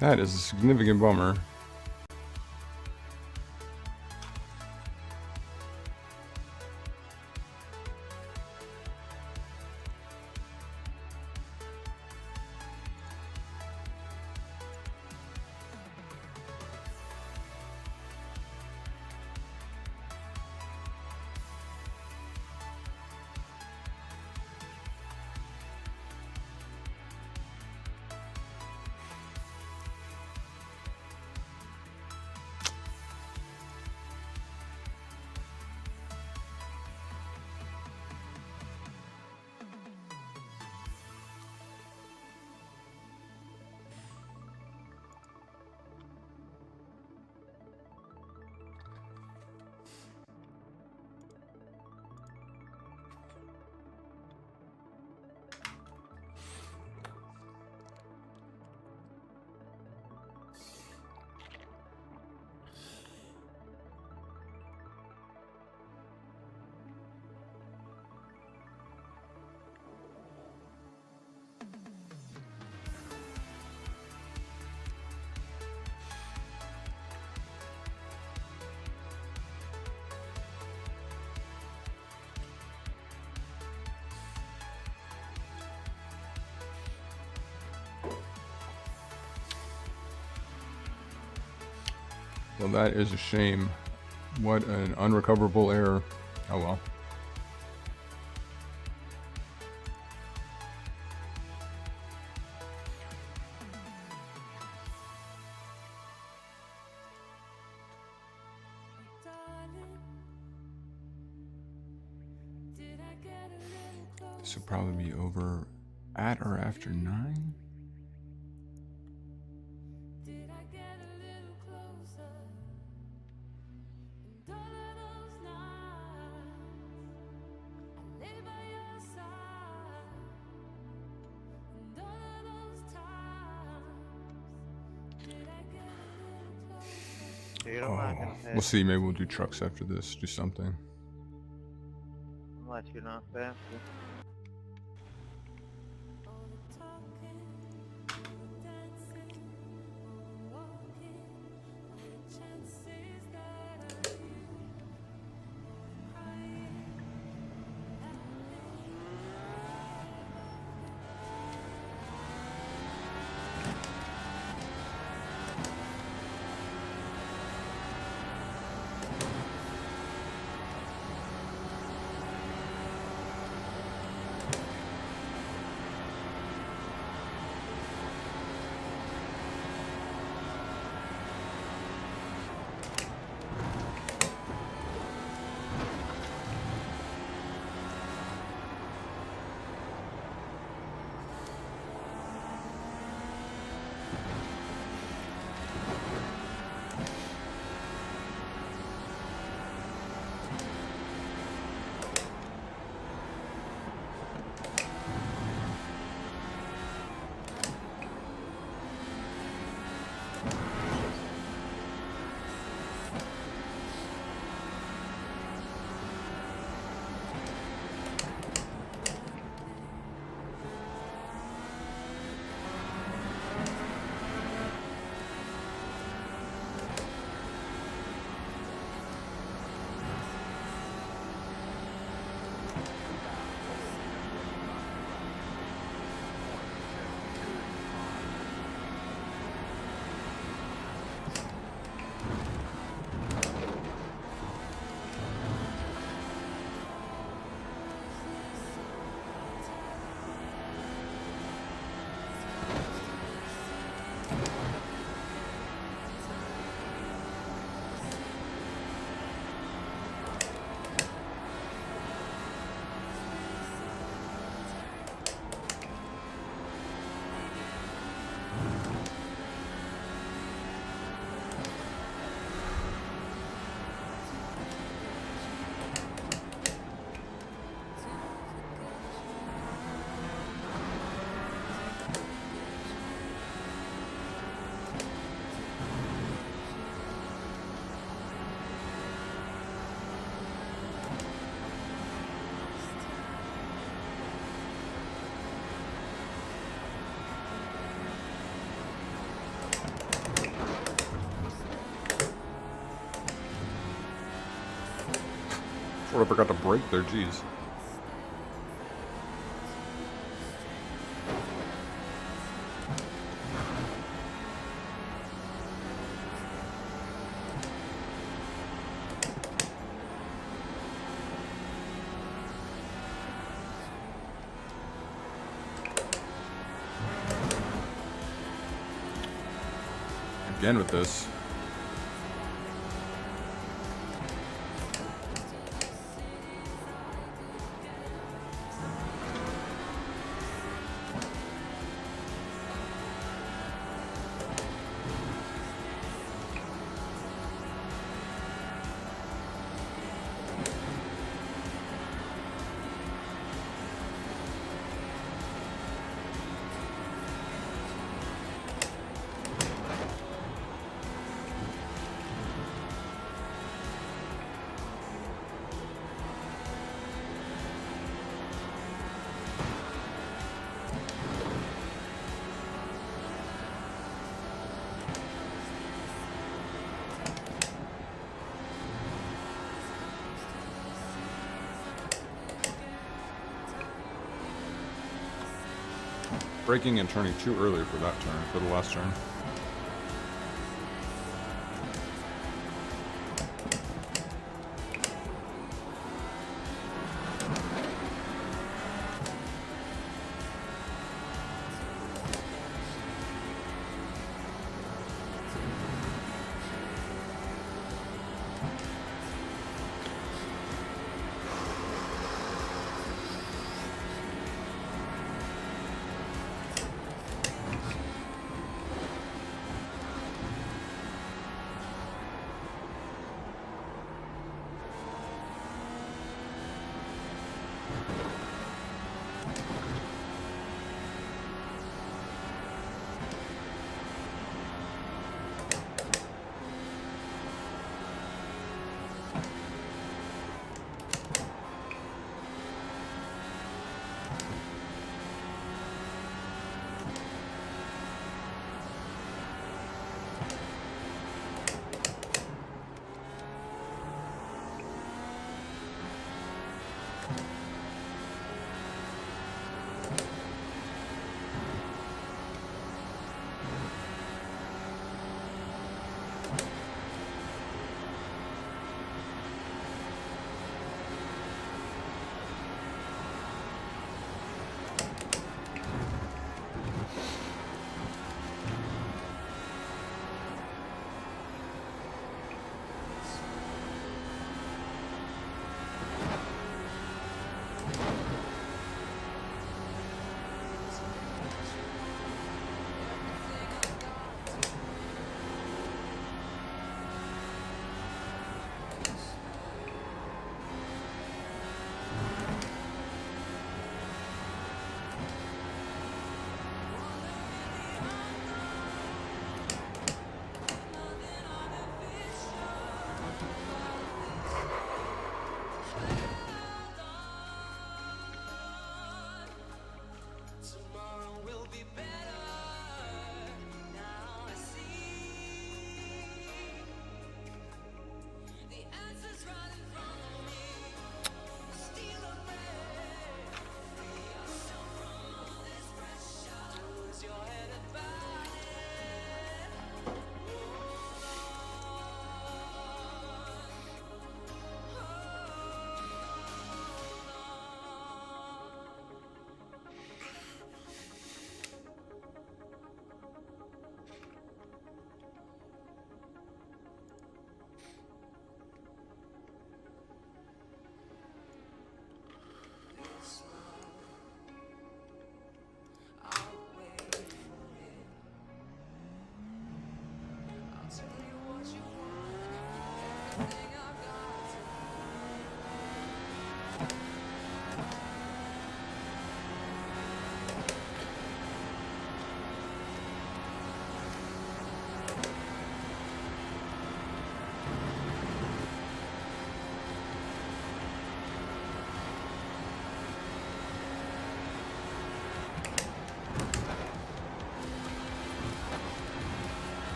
That is a significant bummer. Well, that is a shame. What an unrecoverable error. Oh well. This will probably be over at or after 9. We'll see. Maybe we'll do trucks after this. Do something. I'll let you know faster. I forgot to brake there, jeez. Again with this. Braking and turning too early for that turn, for the last turn.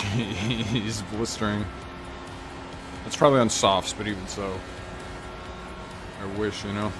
He's blistering. It's probably on softs, but even so. I wish, you know.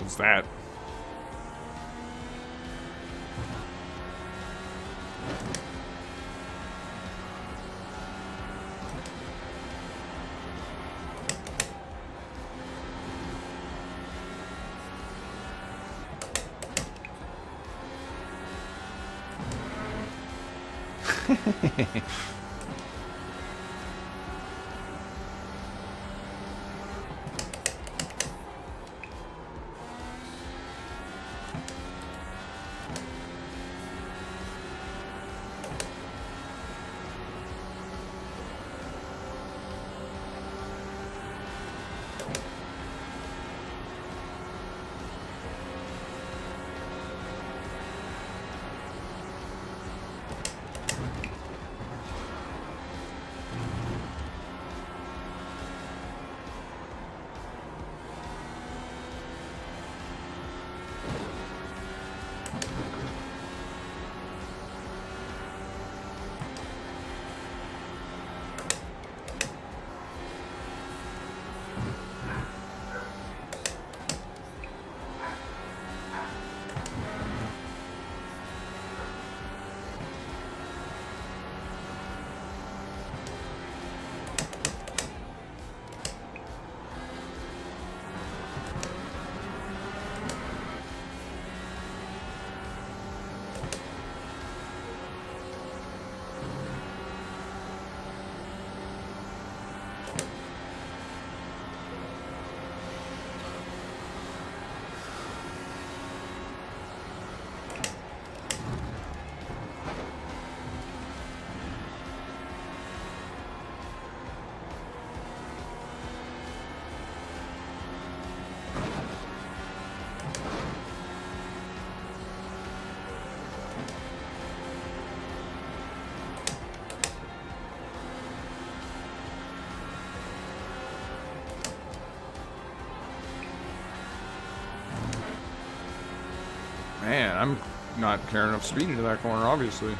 What's that? Man, I'm not carrying enough speed into that corner, obviously.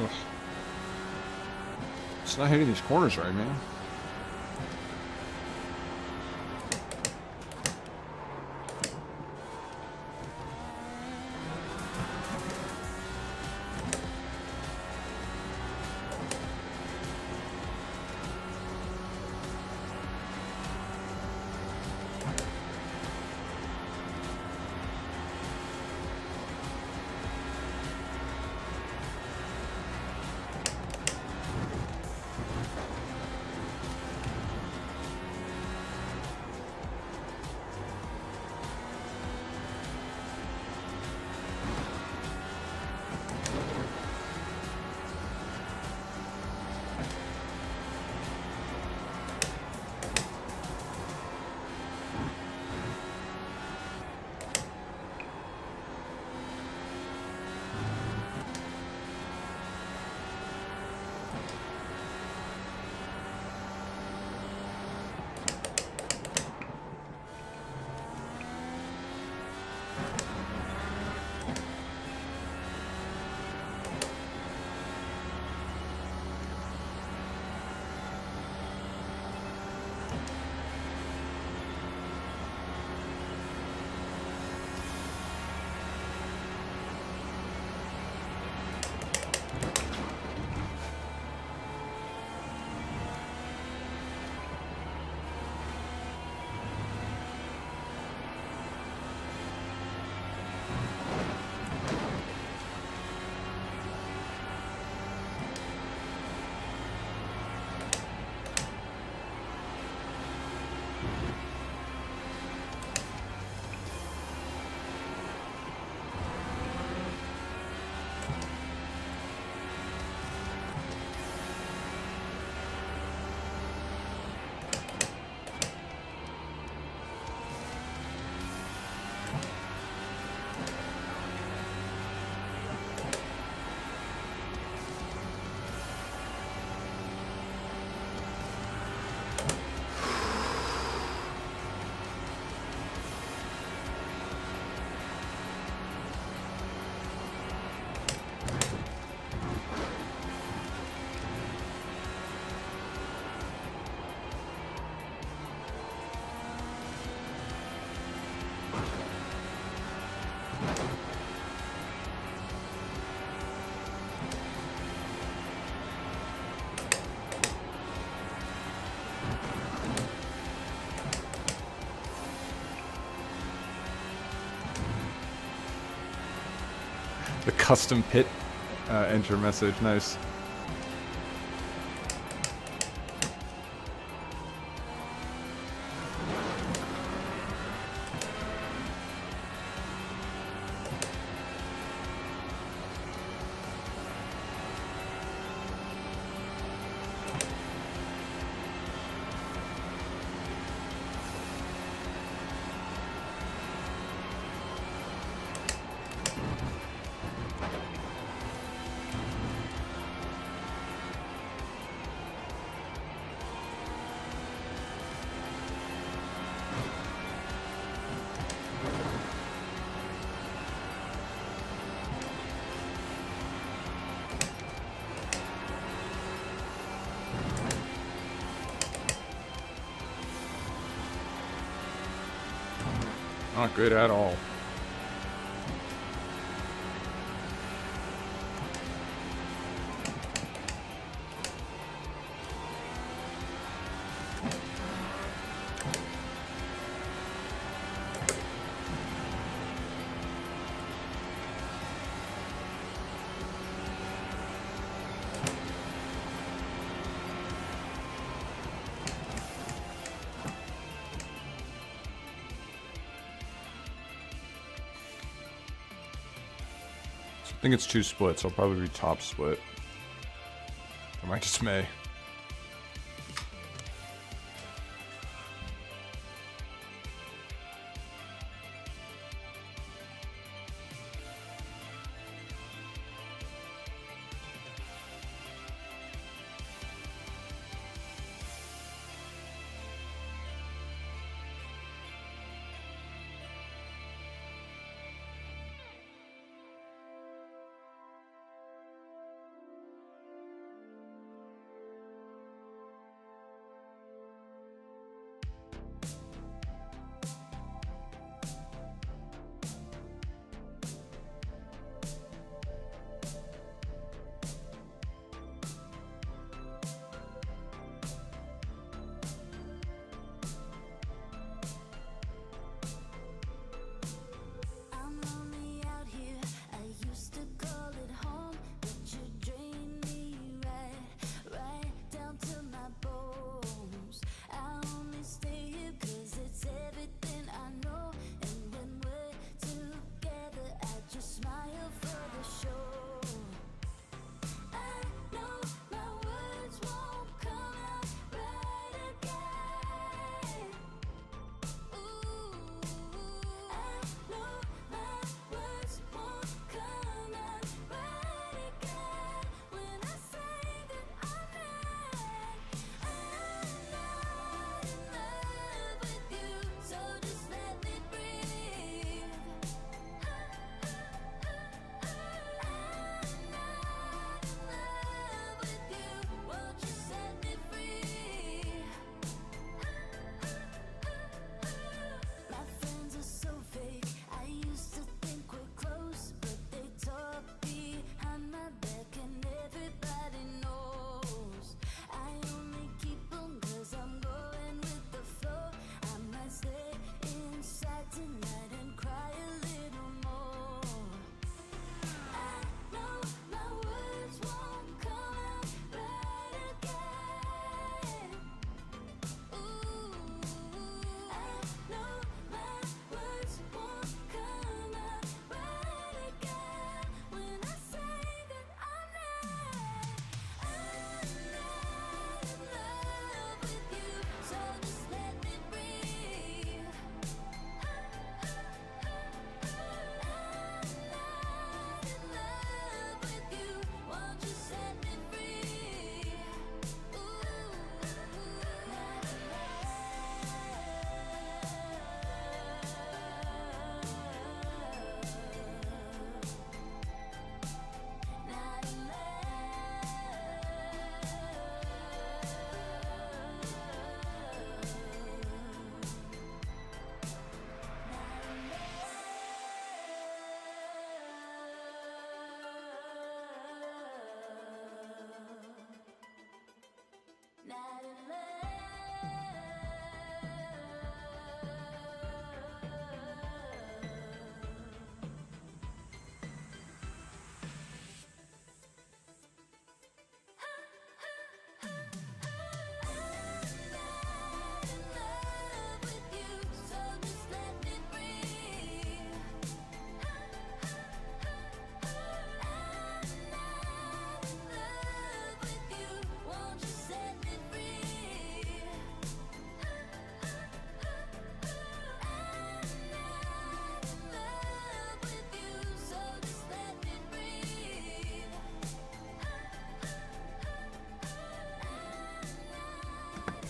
Ugh. It's not hitting these corners right, man. The custom pit enter message, nice. Not good at all. I think it's 2 splits. I'll probably be top split. To my dismay.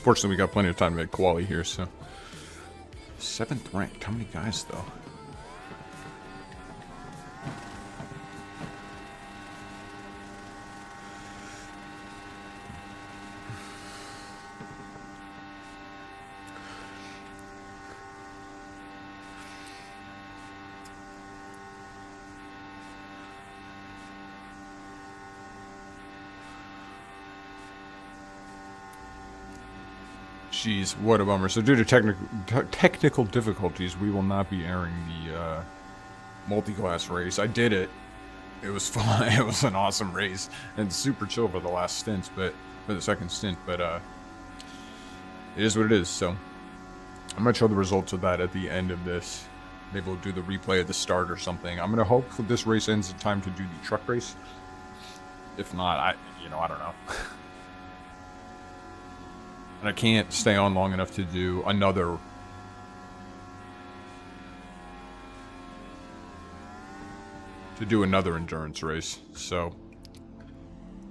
Fortunately, we got plenty of time to make quali here, so. 7th ranked. How many guys, though? Jeez, what a bummer. So due to technical difficulties, we will not be airing the multi-class race. I did it. It was fun. It was an awesome race and super chill for the last stint, but for the second stint. But it is what it is. So I'm gonna show the results of that at the end of this. Maybe we'll do the replay at the start or something. I'm gonna hope that this race ends in time to do the truck race. If not, I don't know. And I can't stay on long enough to do another endurance race. So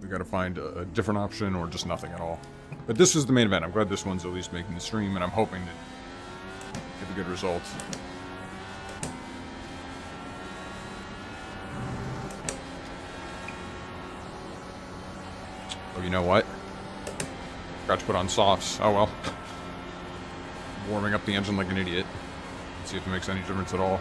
we got to find a different option or just nothing at all. But this is the main event. I'm glad this one's at least making the stream, and I'm hoping to get a good result. Oh, you know what? Forgot to put on softs. Oh well. Warming up the engine like an idiot. Let's see if it makes any difference at all.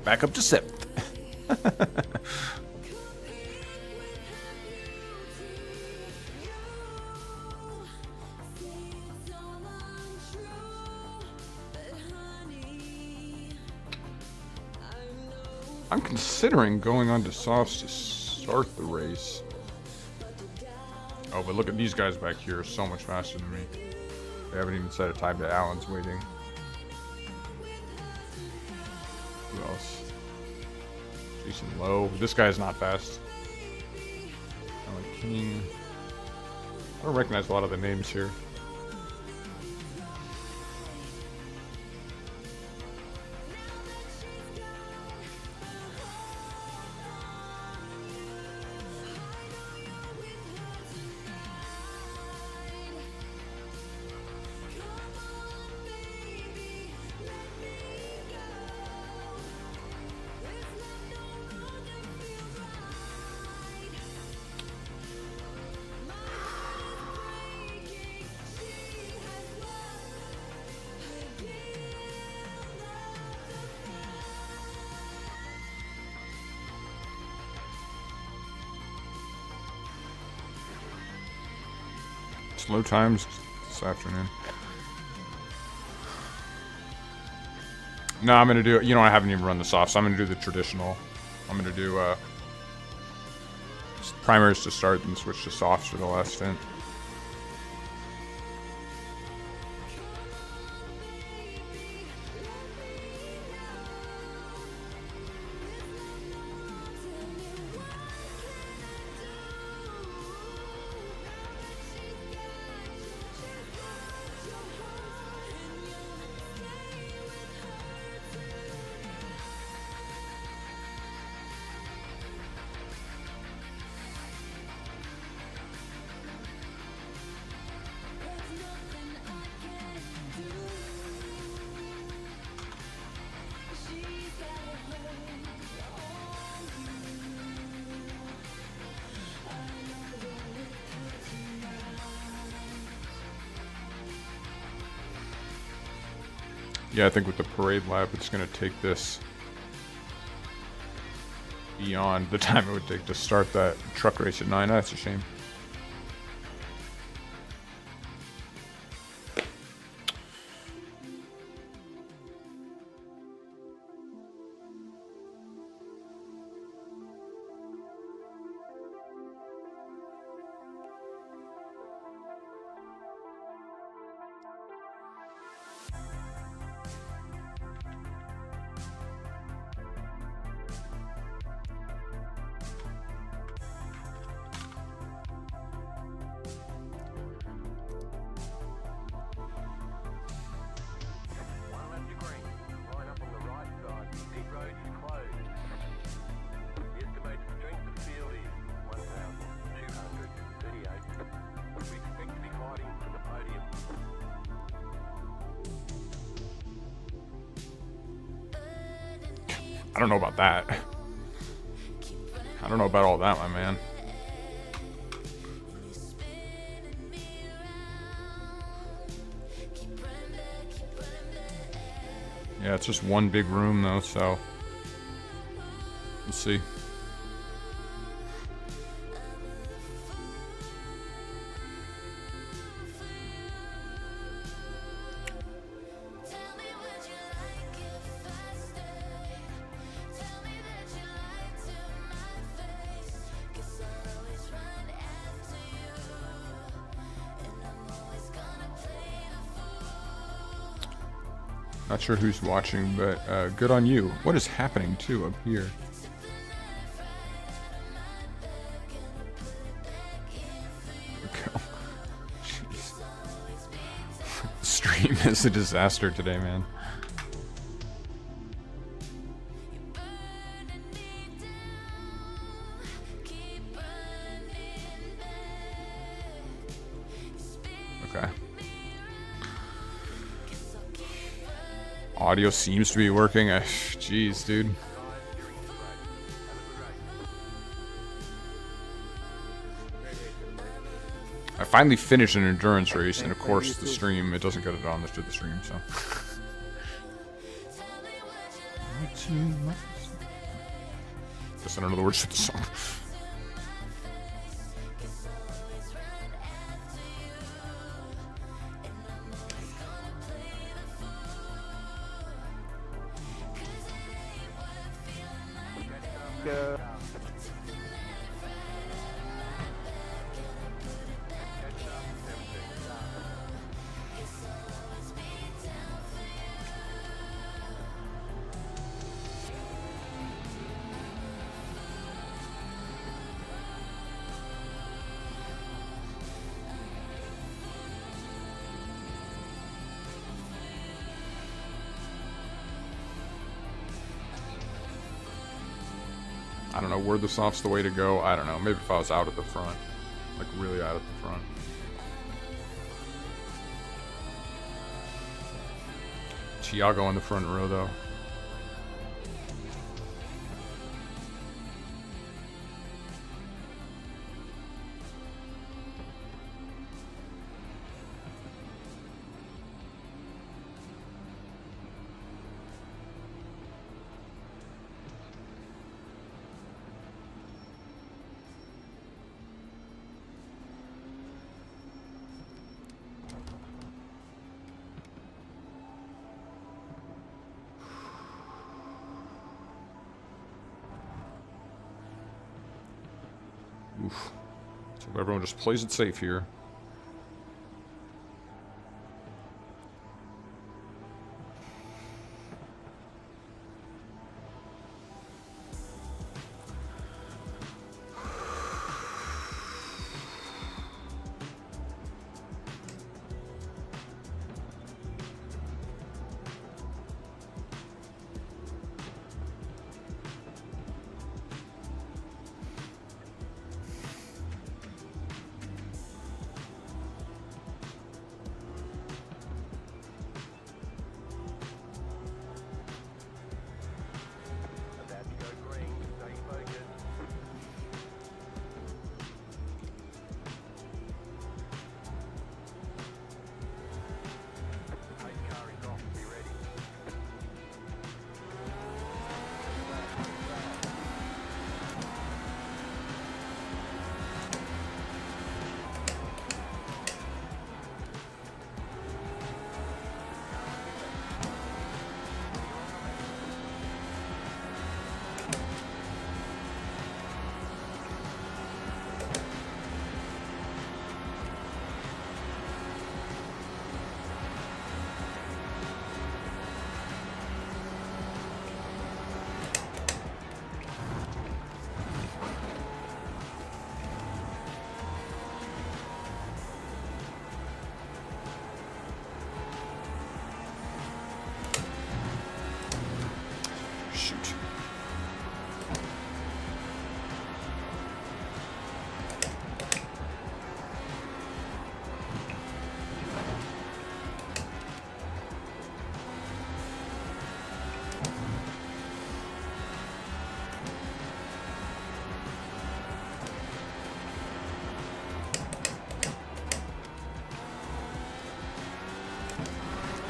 Back up to 7th. I'm considering going on to softs to start the race. Oh, but look at these guys back here, so much faster than me. They haven't even set a time that Alan's waiting. Who else? Jason Lowe. This guy's not fast. Alan King. I don't recognize a lot of the names here. slow times this afternoon. No, I'm gonna do, you know, I haven't even run the softs. I'm gonna do the traditional. I'm gonna do primaries to start and switch to softs for the last stint. Yeah, I think with the parade lap, it's going to take this beyond the time it would take to start that truck race at 9. That's a shame. I don't know about that. I don't know about all that, my man. Yeah, it's just one big room though, so we'll see. Not sure who's watching, but good on you. What is happening too up here? Okay. Jeez. The stream is a disaster today, man. Okay. Audio seems to be working. Jeez, dude. I finally finished an endurance race, and of course the stream, it doesn't get it on to the stream, so. Guess I don't know the words to the song. I don't know, were the softs the way to go? I don't know. Maybe if I was out at the front. Like, really out at the front. Thiago on the front row, though. Oof. So everyone just plays it safe here. Shoot.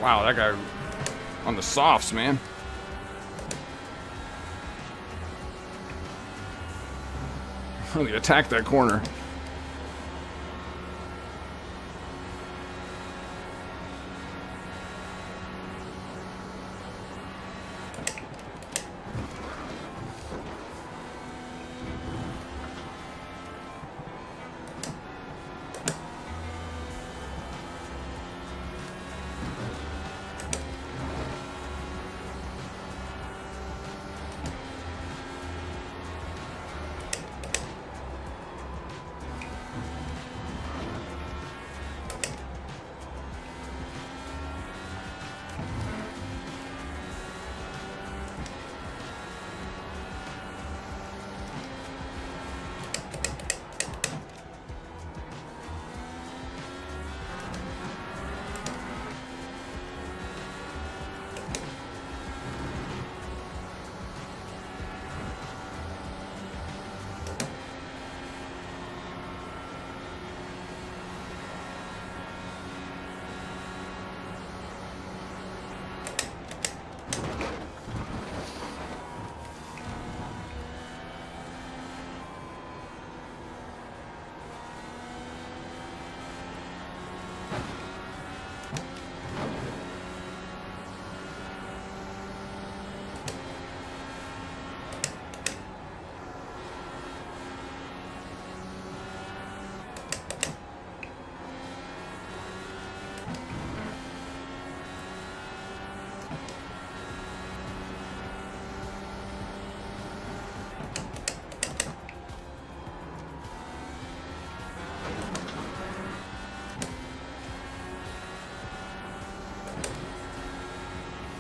Wow, that guy on the softs, man. Really attacked that corner.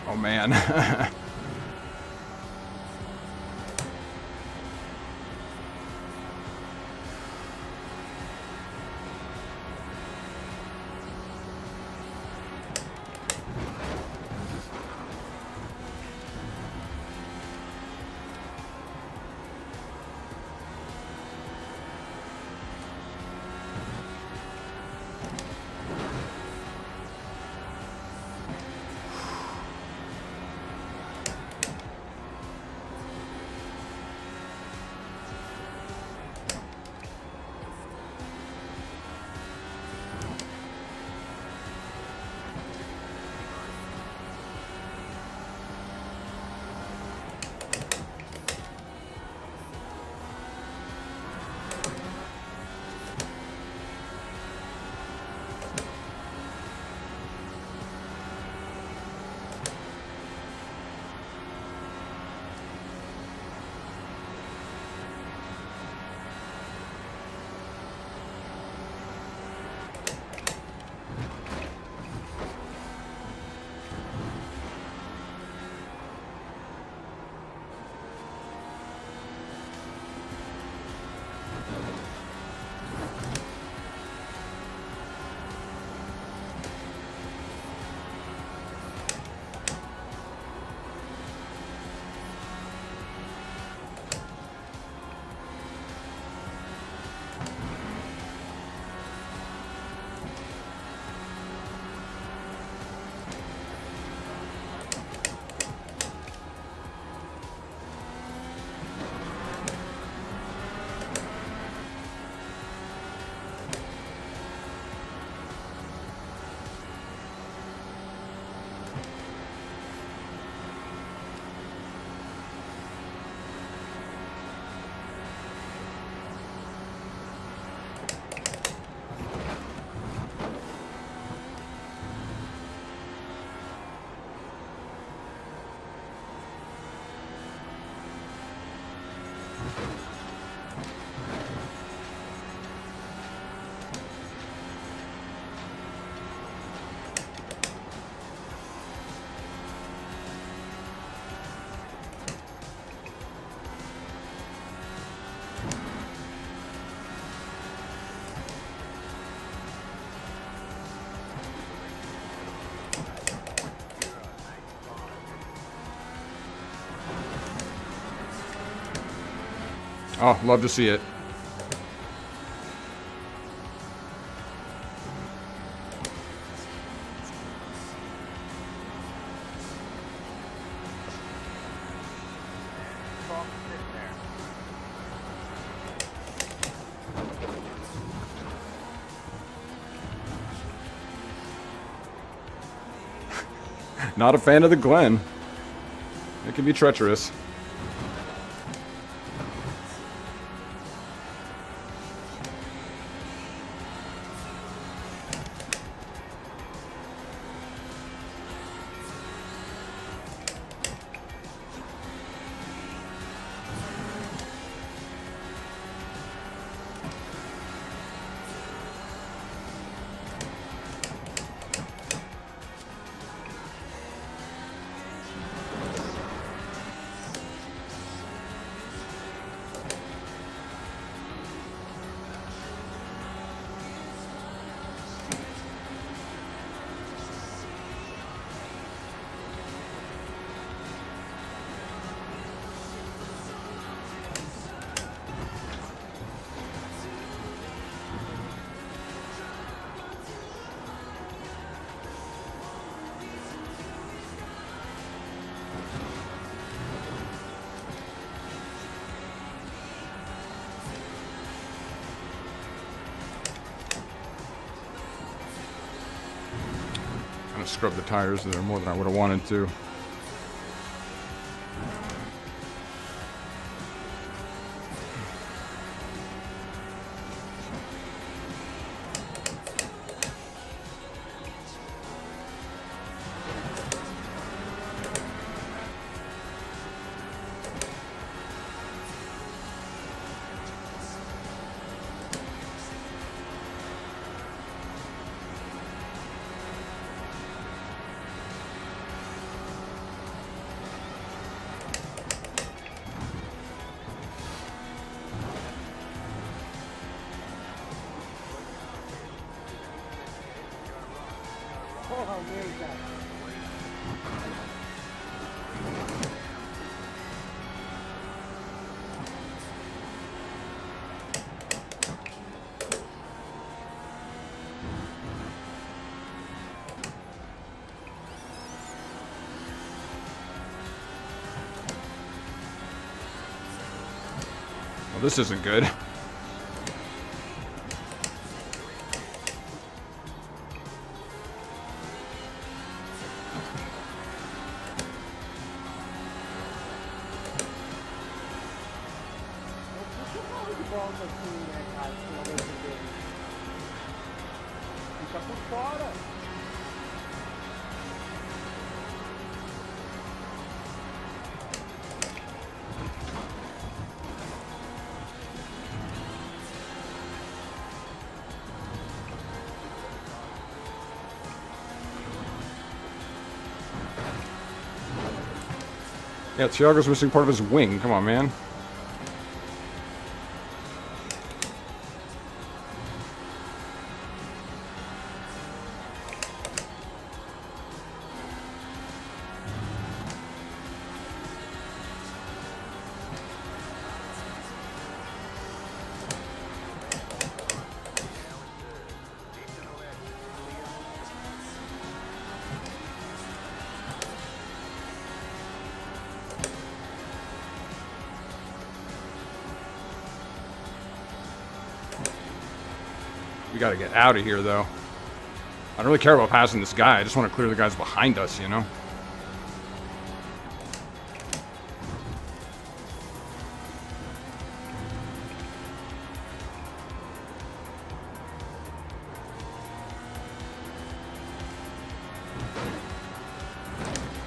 Oh man. Oh, love to see it. Not a fan of the Glen. It can be treacherous. Kind of scrubbed the tires there more than I would have wanted to. Well, this isn't good. Fica por fora. Yeah, Thiago's missing part of his wing. Come on, man. We gotta get out of here, though. I don't really care about passing this guy. I just want to clear the guys behind us, you know?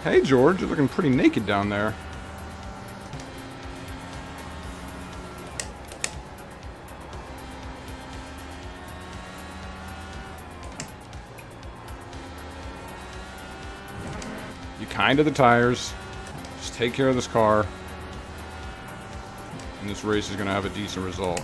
Hey, George, you're looking pretty naked down there. You kind of the tires. Just take care of this car. And this race is going to have a decent result.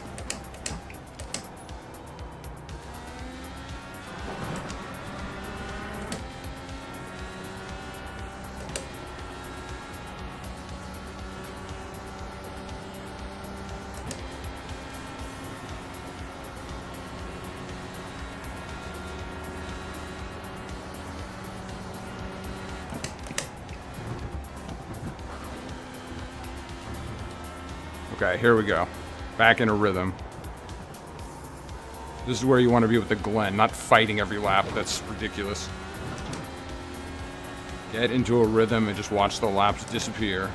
Okay, here we go. Back in a rhythm. This is where you want to be with the Glen, not fighting every lap. That's ridiculous. Get into a rhythm and just watch the laps disappear.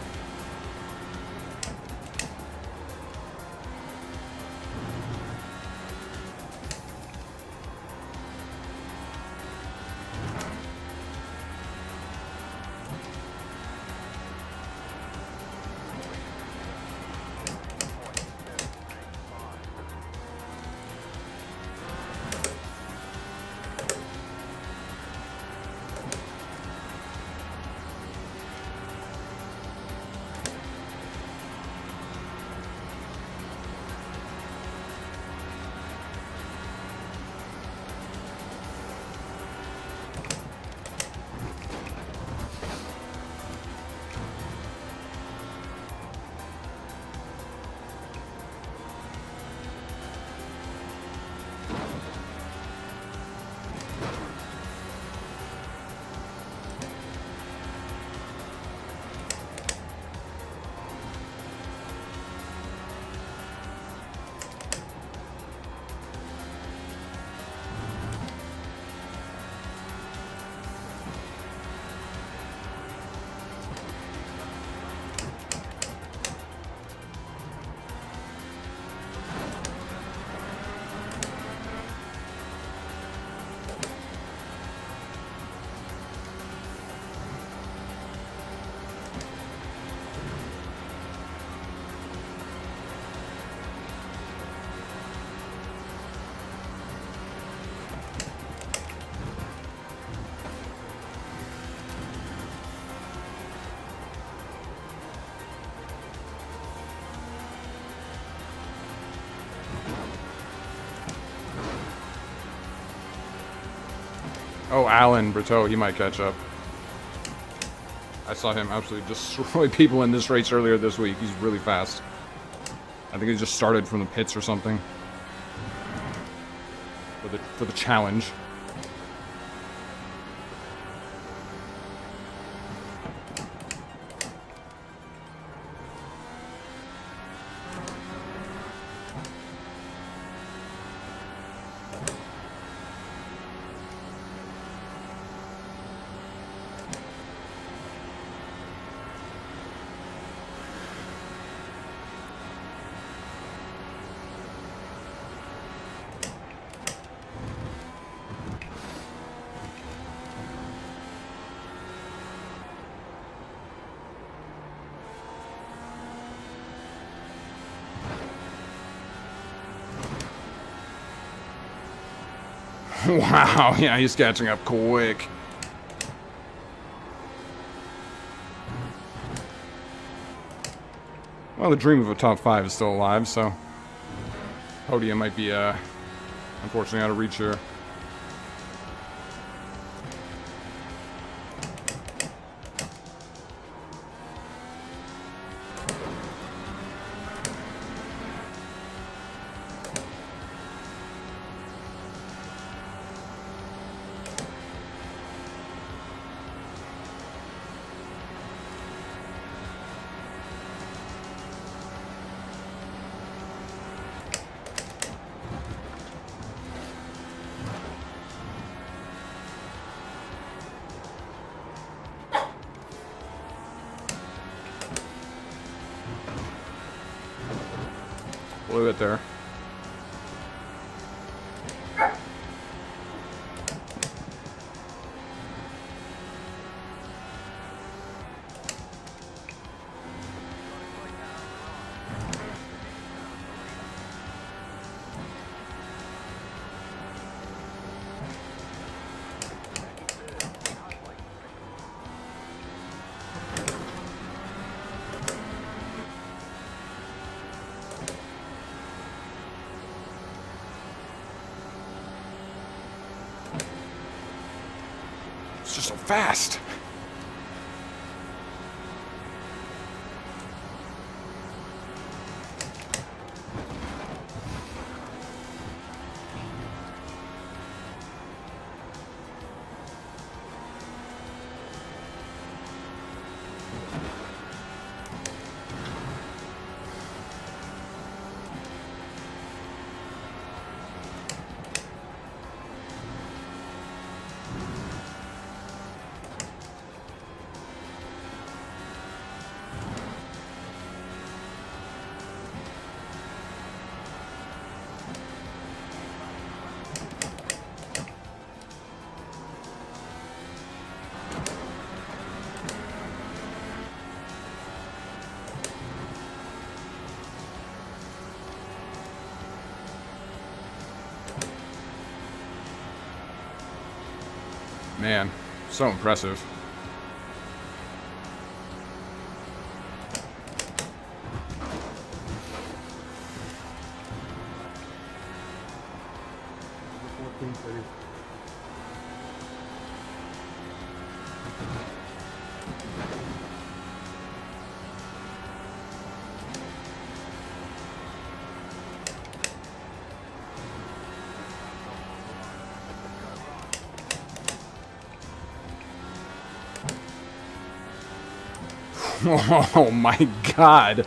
Oh, Alan Berteau, he might catch up. I saw him absolutely destroy people in this race earlier this week. He's really fast. I think he just started from the pits or something. For the challenge. Wow, yeah, he's catching up quick. Well, the dream of a top 5 is still alive, so podium might be, unfortunately out of reach here. Blew it there. It's just so fast. Man, so impressive. Oh my god.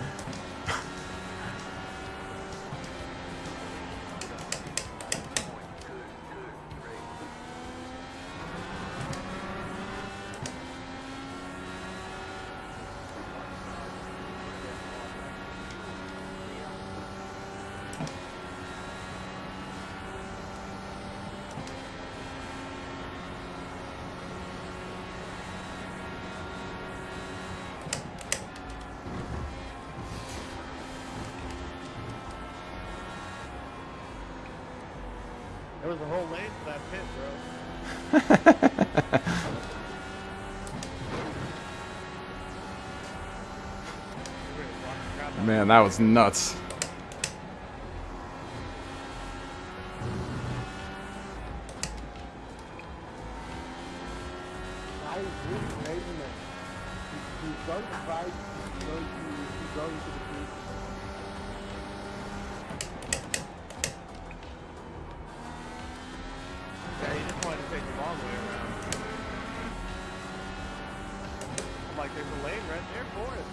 There was a whole lane for that pit, bro. Man, that was nuts. I was really amazing that he's going to fight, he's going to the peak. Yeah, he just wanted to take the long way around. I'm like, there's a lane right there for it.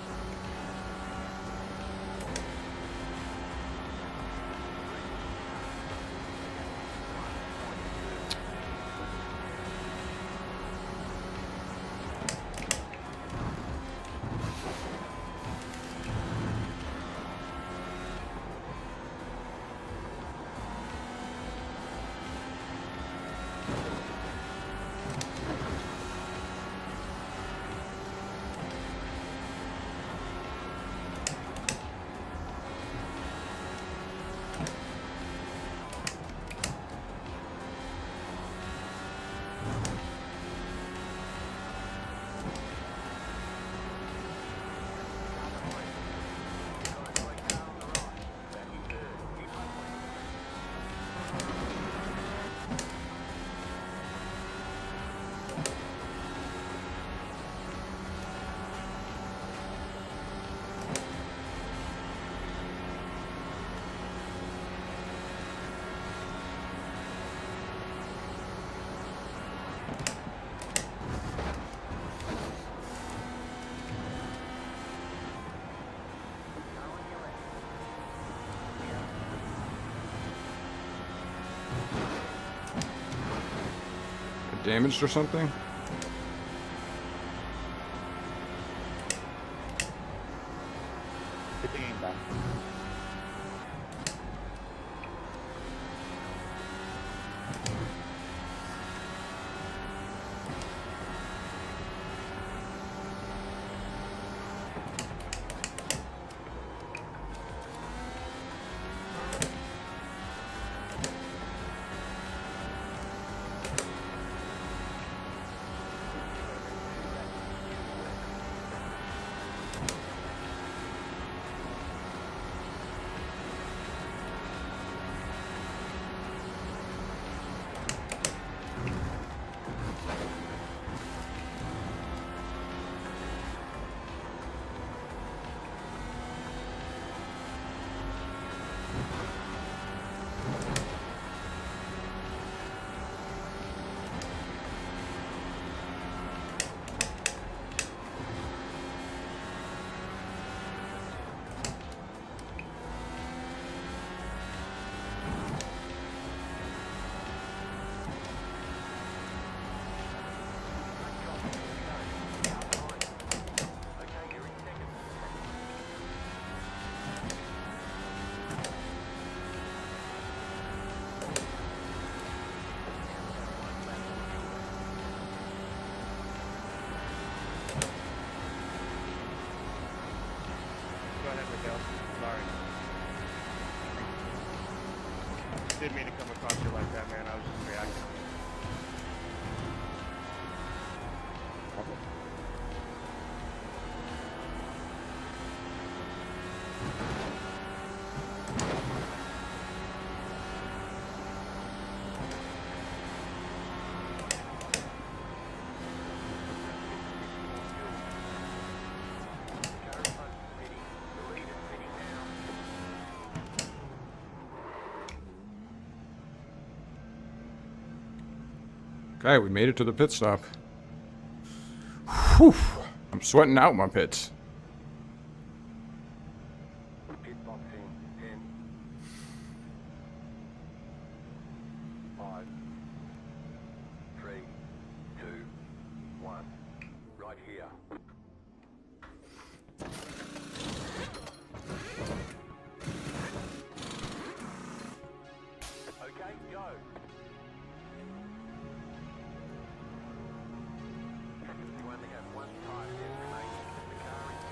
Damaged or something? Didn't mean to come across you like that, man. I was just reacting. Okay, we made it to the pit stop. Whew. I'm sweating out my pits. Pit box in 10, 5, 3, 2, 1. Right here. Okay, go. You only have one time left remaining. The car is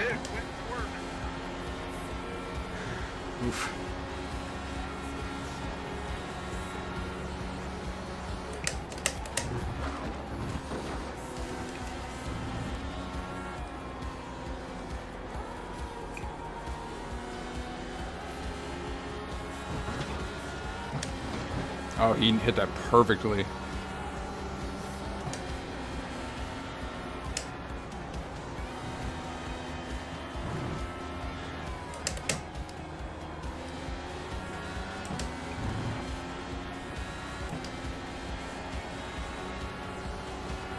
did. Went to work. Oof. Oh, he hit that perfectly.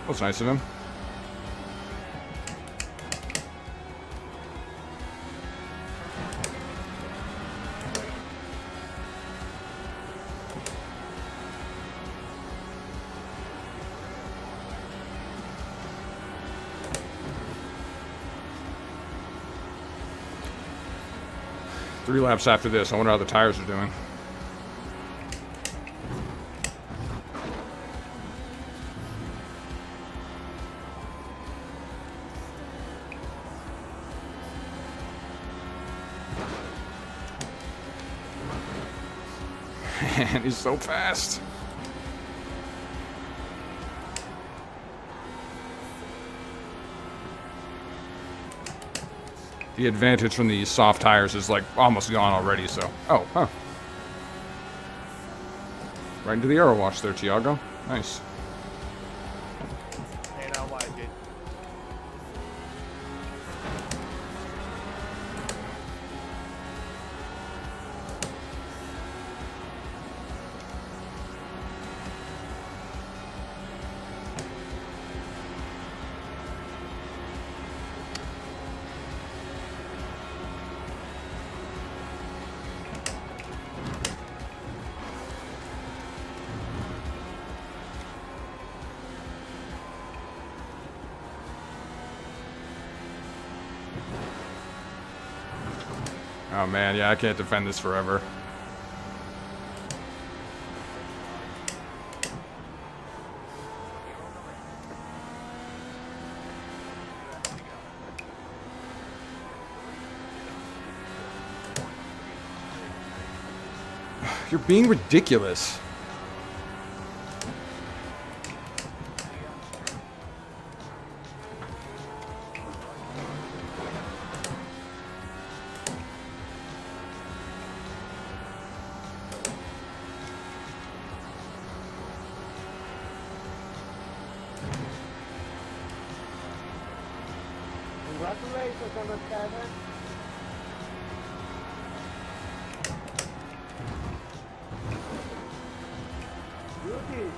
That's nice of him. Three laps after this. I wonder how the tires are doing. Man, he's so fast. The advantage from the soft tires is like almost gone already, so. Oh, huh. Right into the aero wash there, Tiago. Nice. Ain't I like it. Oh man, yeah, I can't defend this forever. You're being ridiculous. Congratulations, number 7. Beauty.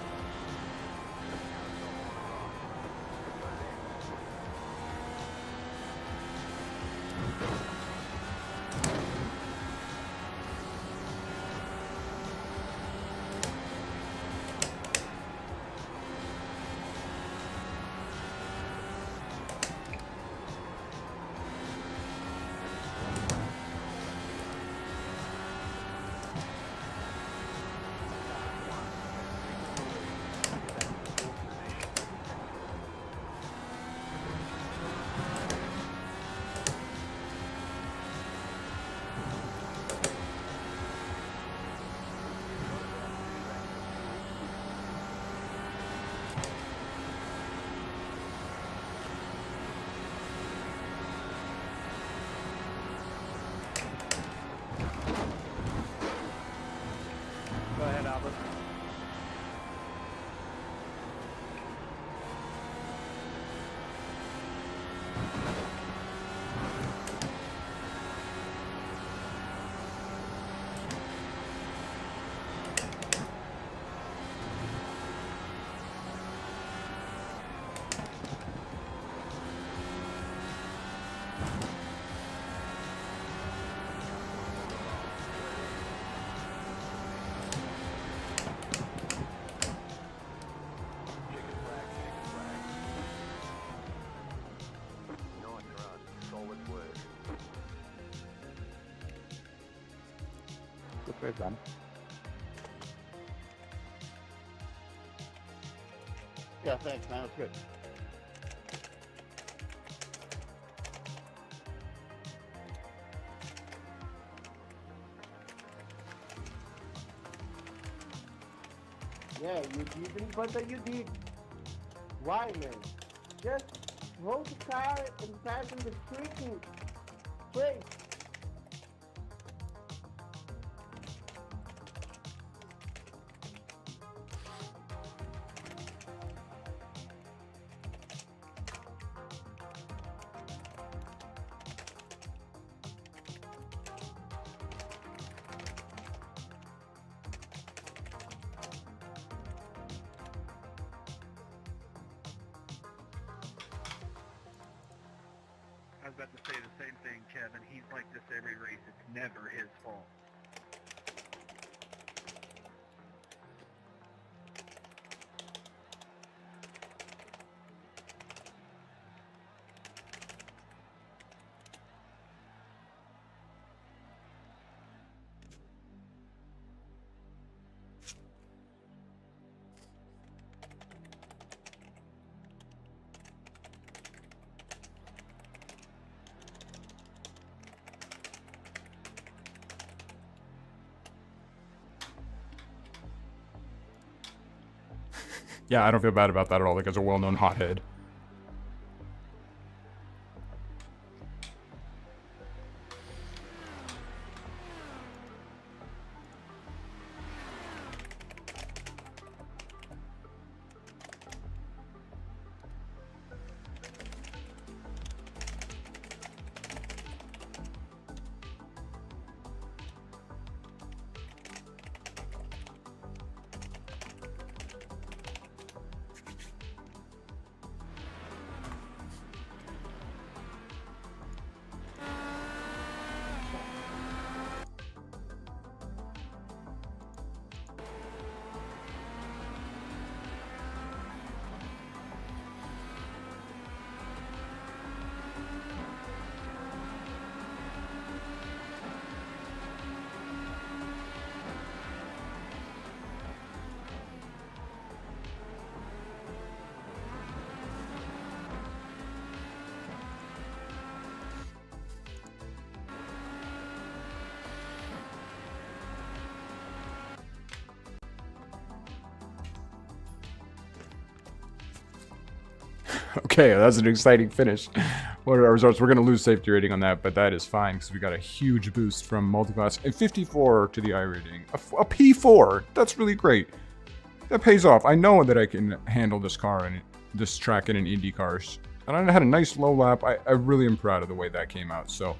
Go ahead, Albert. Good race, man. Yeah, thanks, man. It was good. Yeah, you didn't, but you did. Why, man? Just hold the car and fasten the freaking brake. I was about to say the same thing, Kevin. He's like this every race. It's never his fault. Yeah, I don't feel bad about that at all. Like, as a well-known hothead. Okay, that's an exciting finish. What are our results? We're going to lose safety rating on that, but that is fine because we got a huge boost from multi-class. And 54 to the I rating. A P4. That's really great. That pays off. I know that I can handle this car and this track in an Indy cars. And I had a nice low lap. I really am proud of the way that came out. So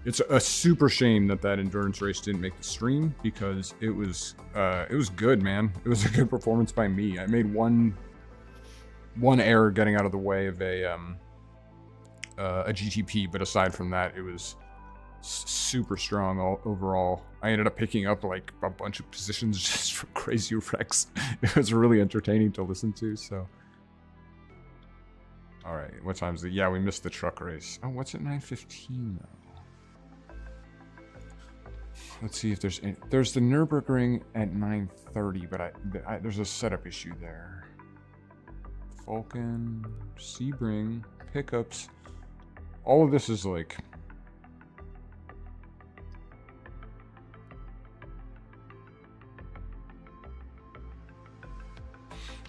it's a super shame that that endurance race didn't make the stream because it was good, man. It was a good performance by me. I made one error getting out of the way of a GTP, but aside from that, it was super strong overall. I ended up picking up like a bunch of positions just from crazy wrecks. It was really entertaining to listen to. So, all right, what time is it? Yeah, we missed the truck race. Oh, what's at 9:15 though? Let's see if there's the Nürburgring at 9:30, but there's a setup issue there. Falcon, Sebring, pickups. All of this is like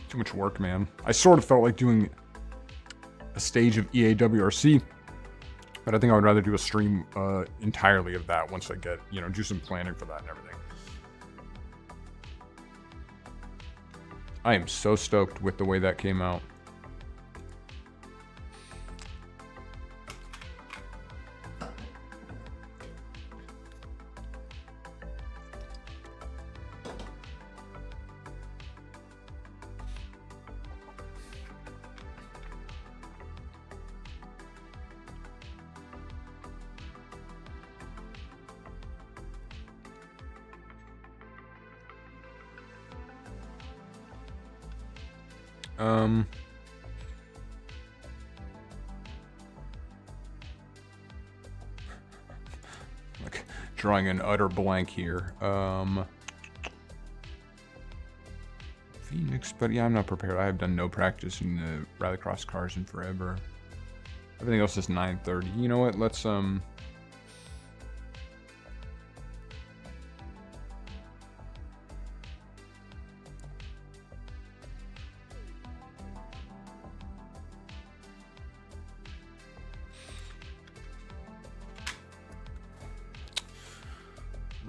too much work, man. I sort of felt like doing a stage of EAWRC, but I think I would rather do a stream entirely of that once I get, do some planning for that and everything. I am so stoked with the way that came out. Like drawing an utter blank here. Phoenix, but yeah, I'm not prepared. I have done no practice in the rallycross cars in forever. Everything else is 9:30. You know what? Let's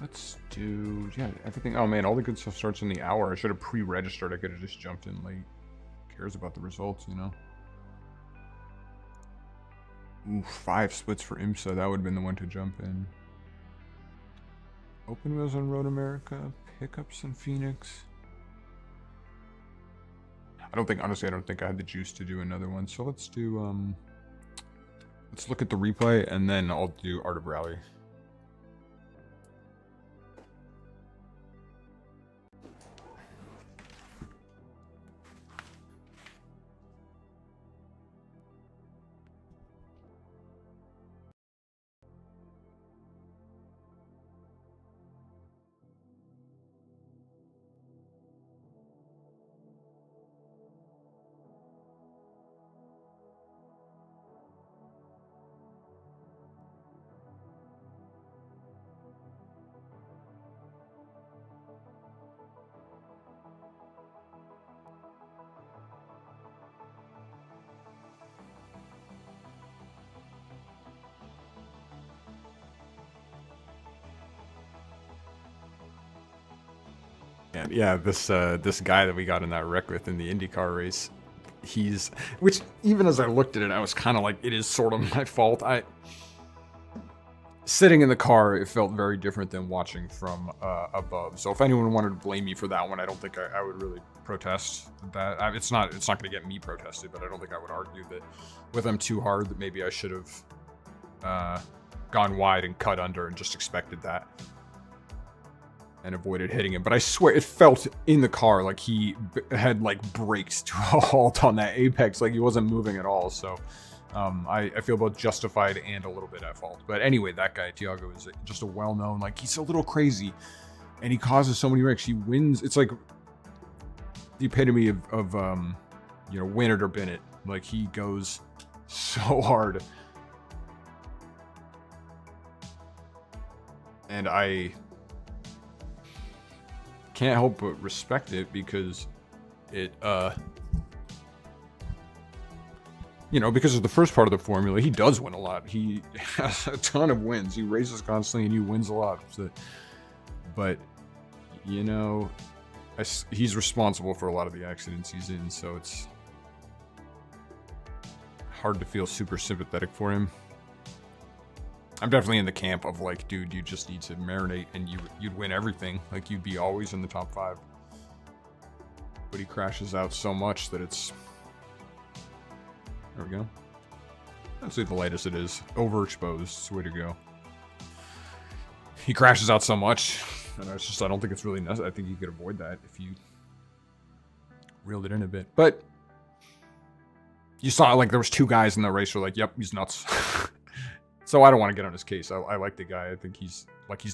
let's do, yeah, everything. Oh man, all the good stuff starts in the hour. I should have pre-registered. I could have just jumped in late. Who cares about the results, you know? Ooh, 5 splits for IMSA. That would have been the one to jump in. Open wheels on Road America. Pickups in Phoenix. Honestly, I don't think I had the juice to do another one. So let's do, let's look at the replay and then I'll do Art of Rally. And yeah, this guy that we got in that wreck with in the IndyCar race, which even as I looked at it, I was kind of like, it is sort of my fault. Sitting in the car, it felt very different than watching from above. So if anyone wanted to blame me for that one, I don't think I would really protest that. It's not going to get me protested, but I don't think I would argue that with them too hard that maybe I should have gone wide and cut under and just expected that. And avoided hitting him, but I swear it felt in the car like he had like braked to a halt on that apex, like he wasn't moving at all. So I feel both justified and a little bit at fault. But anyway, that guy Tiago is just a well-known, like, he's a little crazy and he causes so many wrecks. He wins. It's like the epitome of you know, win it or bin it. Like, he goes so hard, and I can't help but respect it because it, you know, because of the first part of the formula, he does win a lot. He has a ton of wins. He races constantly and he wins a lot. So, but, you know, he's responsible for a lot of the accidents he's in, so it's hard to feel super sympathetic for him. I'm definitely in the camp of like, dude, you just need to marinate and you'd win everything. Like, you'd be always in the top 5. But he crashes out so much that it's... There we go. Let's see the lightest it is. Overexposed. It's the way to go. He crashes out so much. And it's just, I don't think it's really necessary. I think you could avoid that if you reeled it in a bit. But you saw, like, there was 2 guys in the race who were like, yep, he's nuts. So I don't want to get on his case. I like the guy. I think he's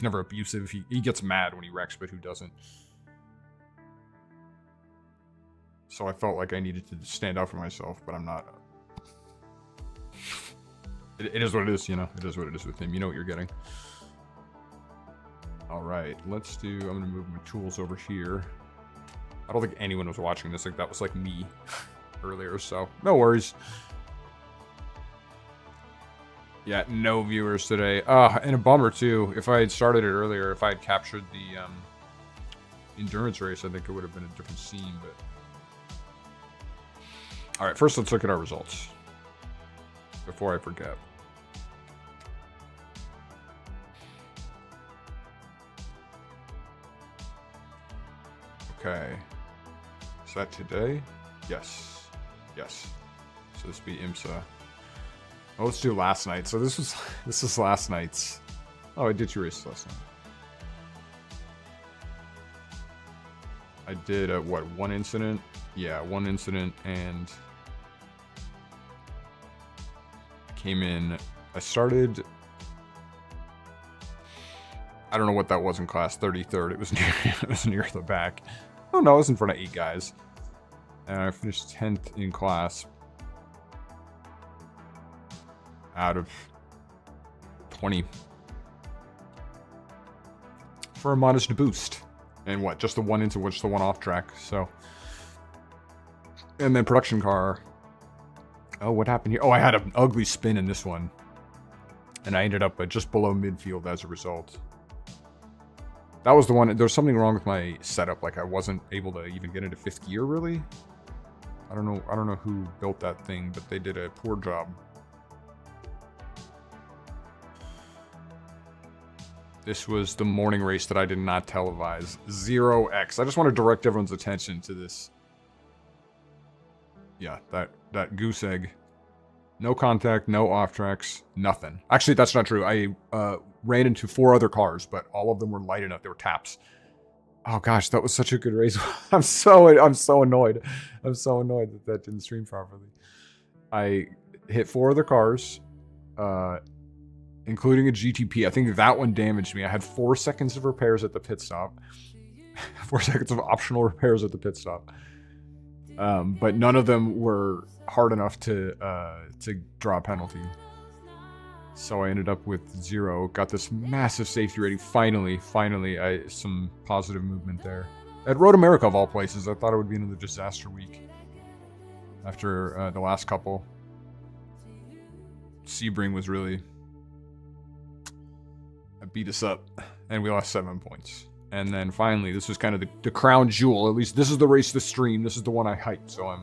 never abusive. He gets mad when he wrecks, but who doesn't? So I felt like I needed to stand up for myself, but I'm not. It is what it is, you know. It is what it is with him. You know what you're getting. All right, let's do. I'm gonna move my tools over here. I don't think anyone was watching this. Like, that was like me earlier, so no worries. Yeah, no viewers today. And a bummer too. If I had started it earlier, if I had captured the endurance race, I think it would have been a different scene. But all right, first let's look at our results before I forget. Okay, is that today? Yes, yes. So this would be IMSA. Oh, let's do last night. So this is last night's. Oh, I did 2 races last night. I did what, 1 incident? Yeah, 1 incident, and came in. I started. I don't know what that was in class. 33rd. It was near. It was near the back. Oh no, I was in front of 8 guys, and I finished 10th in class. Out of 20 for a modest boost. And what, just the 1 into which the 1 off track. So, and then production car. Oh, what happened here? Oh, I had an ugly spin in this one, and I ended up just below midfield as a result. That was the one. There was something wrong with my setup. Like, I wasn't able to even get into 5th gear, really. I don't know who built that thing, but they did a poor job. This was the morning race that I did not televise. 0x. I just want to direct everyone's attention to this. Yeah, that goose egg. No contact, no off tracks, nothing. Actually, that's not true. I ran into 4 other cars, but all of them were light enough. They were taps. Oh gosh, that was such a good race. I'm so annoyed. I'm so annoyed that that didn't stream properly. I hit 4 other cars, including a GTP. I think that one damaged me. I had 4 seconds of repairs at the pit stop. 4 seconds of optional repairs at the pit stop. But none of them were hard enough to draw a penalty. So I ended up with 0. Got this massive safety rating. Finally, some positive movement there. At Road America, of all places, I thought it would be another disaster week. After the last couple. Sebring was really... beat us up. And we lost 7 points. And then finally, this was kind of the crown jewel. At least this is the race to stream. This is the one I hyped. So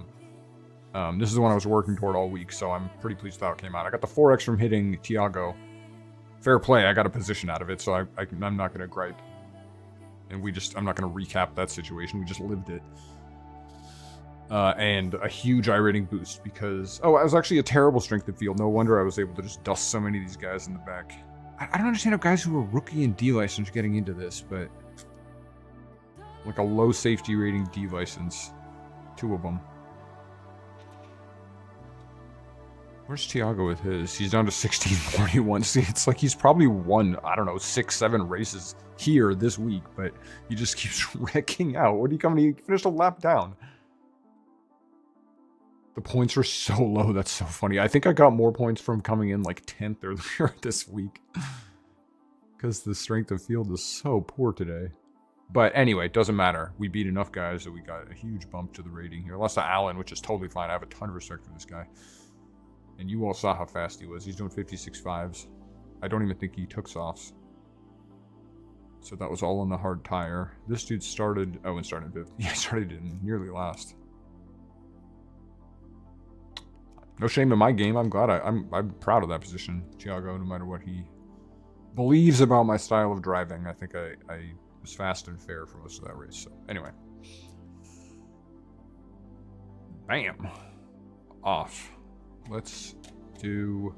this is the one I was working toward all week. So I'm pretty pleased with how it came out. I got the 4x from hitting Tiago. Fair play. I got a position out of it. So I'm not going to gripe. And I'm not going to recap that situation. We just lived it. And a huge iRating boost because... Oh, I was actually a terrible strength of field. No wonder I was able to just dust so many of these guys in the back. I don't understand how guys who are rookie and D license are getting into this, but... Like a low safety rating D license. 2 of them. Where's Tiago with his? He's down to 1641. See, it's like he's probably won, I don't know, 6, 7 races here this week, but he just keeps wrecking out. What are you coming? He finished a lap down. The points are so low. That's so funny. I think I got more points from coming in like 10th earlier this week. Because the strength of field is so poor today. But anyway, it doesn't matter. We beat enough guys that we got a huge bump to the rating here. Lost to Allen, which is totally fine. I have a ton of respect for this guy. And you all saw how fast he was. He's doing 56.5s. I don't even think he took softs. So that was all on the hard tire. This dude started... Oh, and started in 5th. Yeah, started in nearly last. No shame in my game. I'm glad I'm proud of that position. Tiago, no matter what he believes about my style of driving, I think I was fast and fair for most of that race. So anyway. Bam. Off. Let's do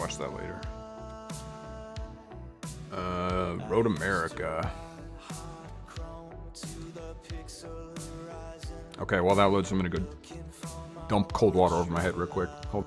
watch that later. Road America. Okay, while that loads, I'm gonna go dump cold water over my head real quick. Hold.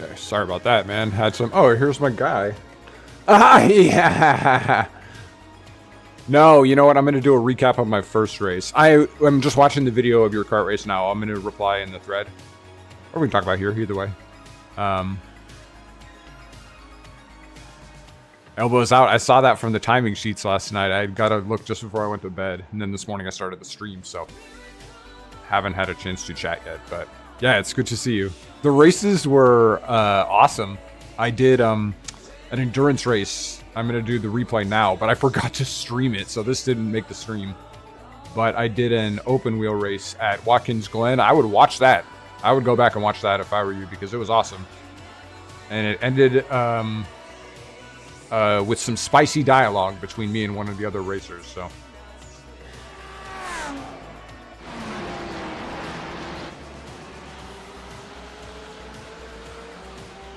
Okay, sorry about that, man. Had some... Oh, here's my guy. Ah, yeah! No, you know what? I'm going to do a recap of my first race. I'm just watching the video of your kart race now. I'm going to reply in the thread. Or we can talk about here, either way. Elbows out. I saw that from the timing sheets last night. I got to look just before I went to bed. And then this morning I started the stream, so... Haven't had a chance to chat yet, but... Yeah, it's good to see you. The races were awesome. I did an endurance race. I'm going to do the replay now, but I forgot to stream it, so this didn't make the stream. But I did an open wheel race at Watkins Glen. I would watch that. I would go back and watch that if I were you, because it was awesome. And it ended with some spicy dialogue between me and one of the other racers, so...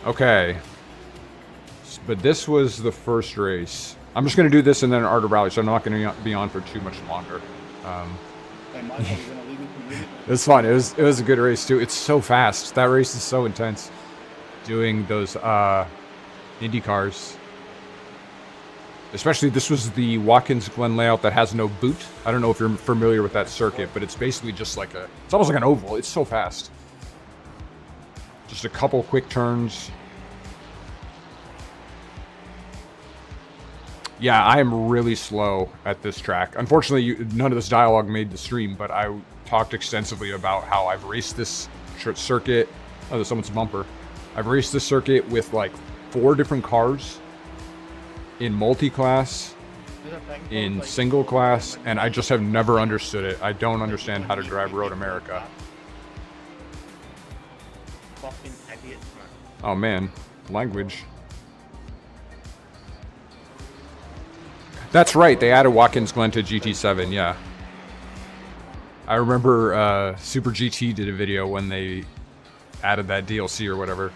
Okay, but this was the first race. I'm just going to do this and then an Art of Rally, so I'm not going to be on for too much longer. It was fun. It was a good race too. It's so fast. That race is so intense. Doing those Indy cars. Especially, this was the Watkins Glen layout that has no boot. I don't know if you're familiar with that circuit, but it's basically just like it's almost like an oval. It's so fast. Just a couple quick turns. Yeah, I am really slow at this track. Unfortunately, none of this dialogue made the stream, but I talked extensively about how I've raced this circuit. Oh, there's someone's bumper. I've raced this circuit with like 4 different cars in multi-class, in single class, and I just have never understood it. I don't understand how to drive Road America. Oh man, language. That's right, they added Watkins Glen to GT7, yeah. I remember Super GT did a video when they added that DLC or whatever.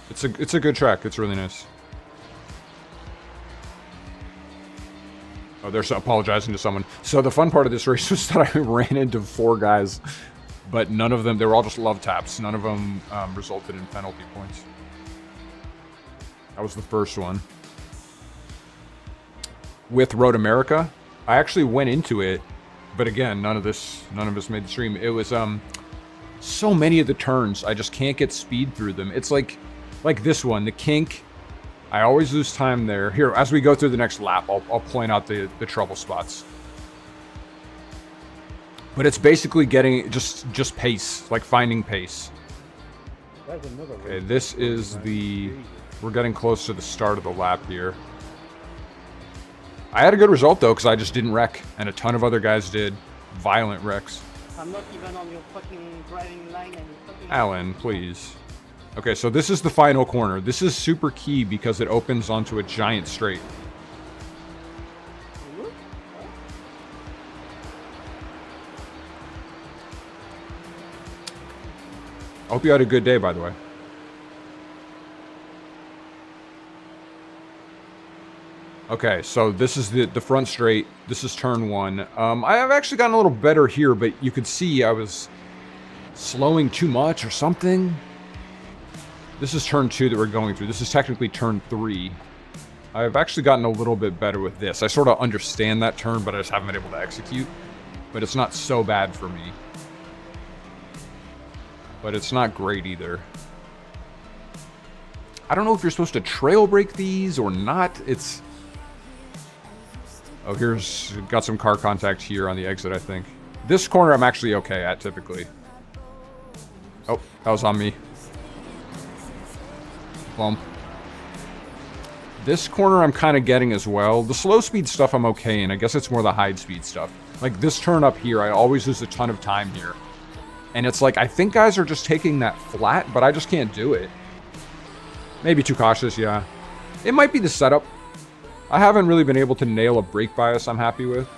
It's a good track, it's really nice. Oh, they're apologizing to someone. So the fun part of this race was that I ran into 4 guys, but none of them, they were all just love taps. None of them resulted in penalty points. That was the first one. With Road America, I actually went into it, but again, none of us made the stream. It was so many of the turns, I just can't get speed through them. It's like this one, the kink. I always lose time there. Here, as we go through the next lap, I'll point out the trouble spots. But it's basically getting just pace, like finding pace. Okay, this is we're getting close to the start of the lap here. I had a good result though, because I just didn't wreck, and a ton of other guys did. Violent wrecks. I'm not even on your fucking driving line and you're fucking... Alan, please. Okay, so this is the final corner. This is super key because it opens onto a giant straight. I hope you had a good day, by the way. Okay, so this is the front straight. This is turn 1. I have actually gotten a little better here, but you could see I was slowing too much or something. This is turn 2 that we're going through. This is technically turn 3. I've actually gotten a little bit better with this. I sort of understand that turn, but I just haven't been able to execute. But it's not so bad for me. But it's not great either. I don't know if you're supposed to trail brake these or not. It's... Oh, here's... Got some car contact here on the exit, I think. This corner I'm actually okay at, typically. Oh, that was on me. Bump. This corner I'm kind of getting as well. The slow speed stuff I'm okay in. I guess it's more the high speed stuff. Like this turn up here, I always lose a ton of time here. And it's like, I think guys are just taking that flat, but I just can't do it. Maybe too cautious, yeah. It might be the setup. I haven't really been able to nail a brake bias I'm happy with.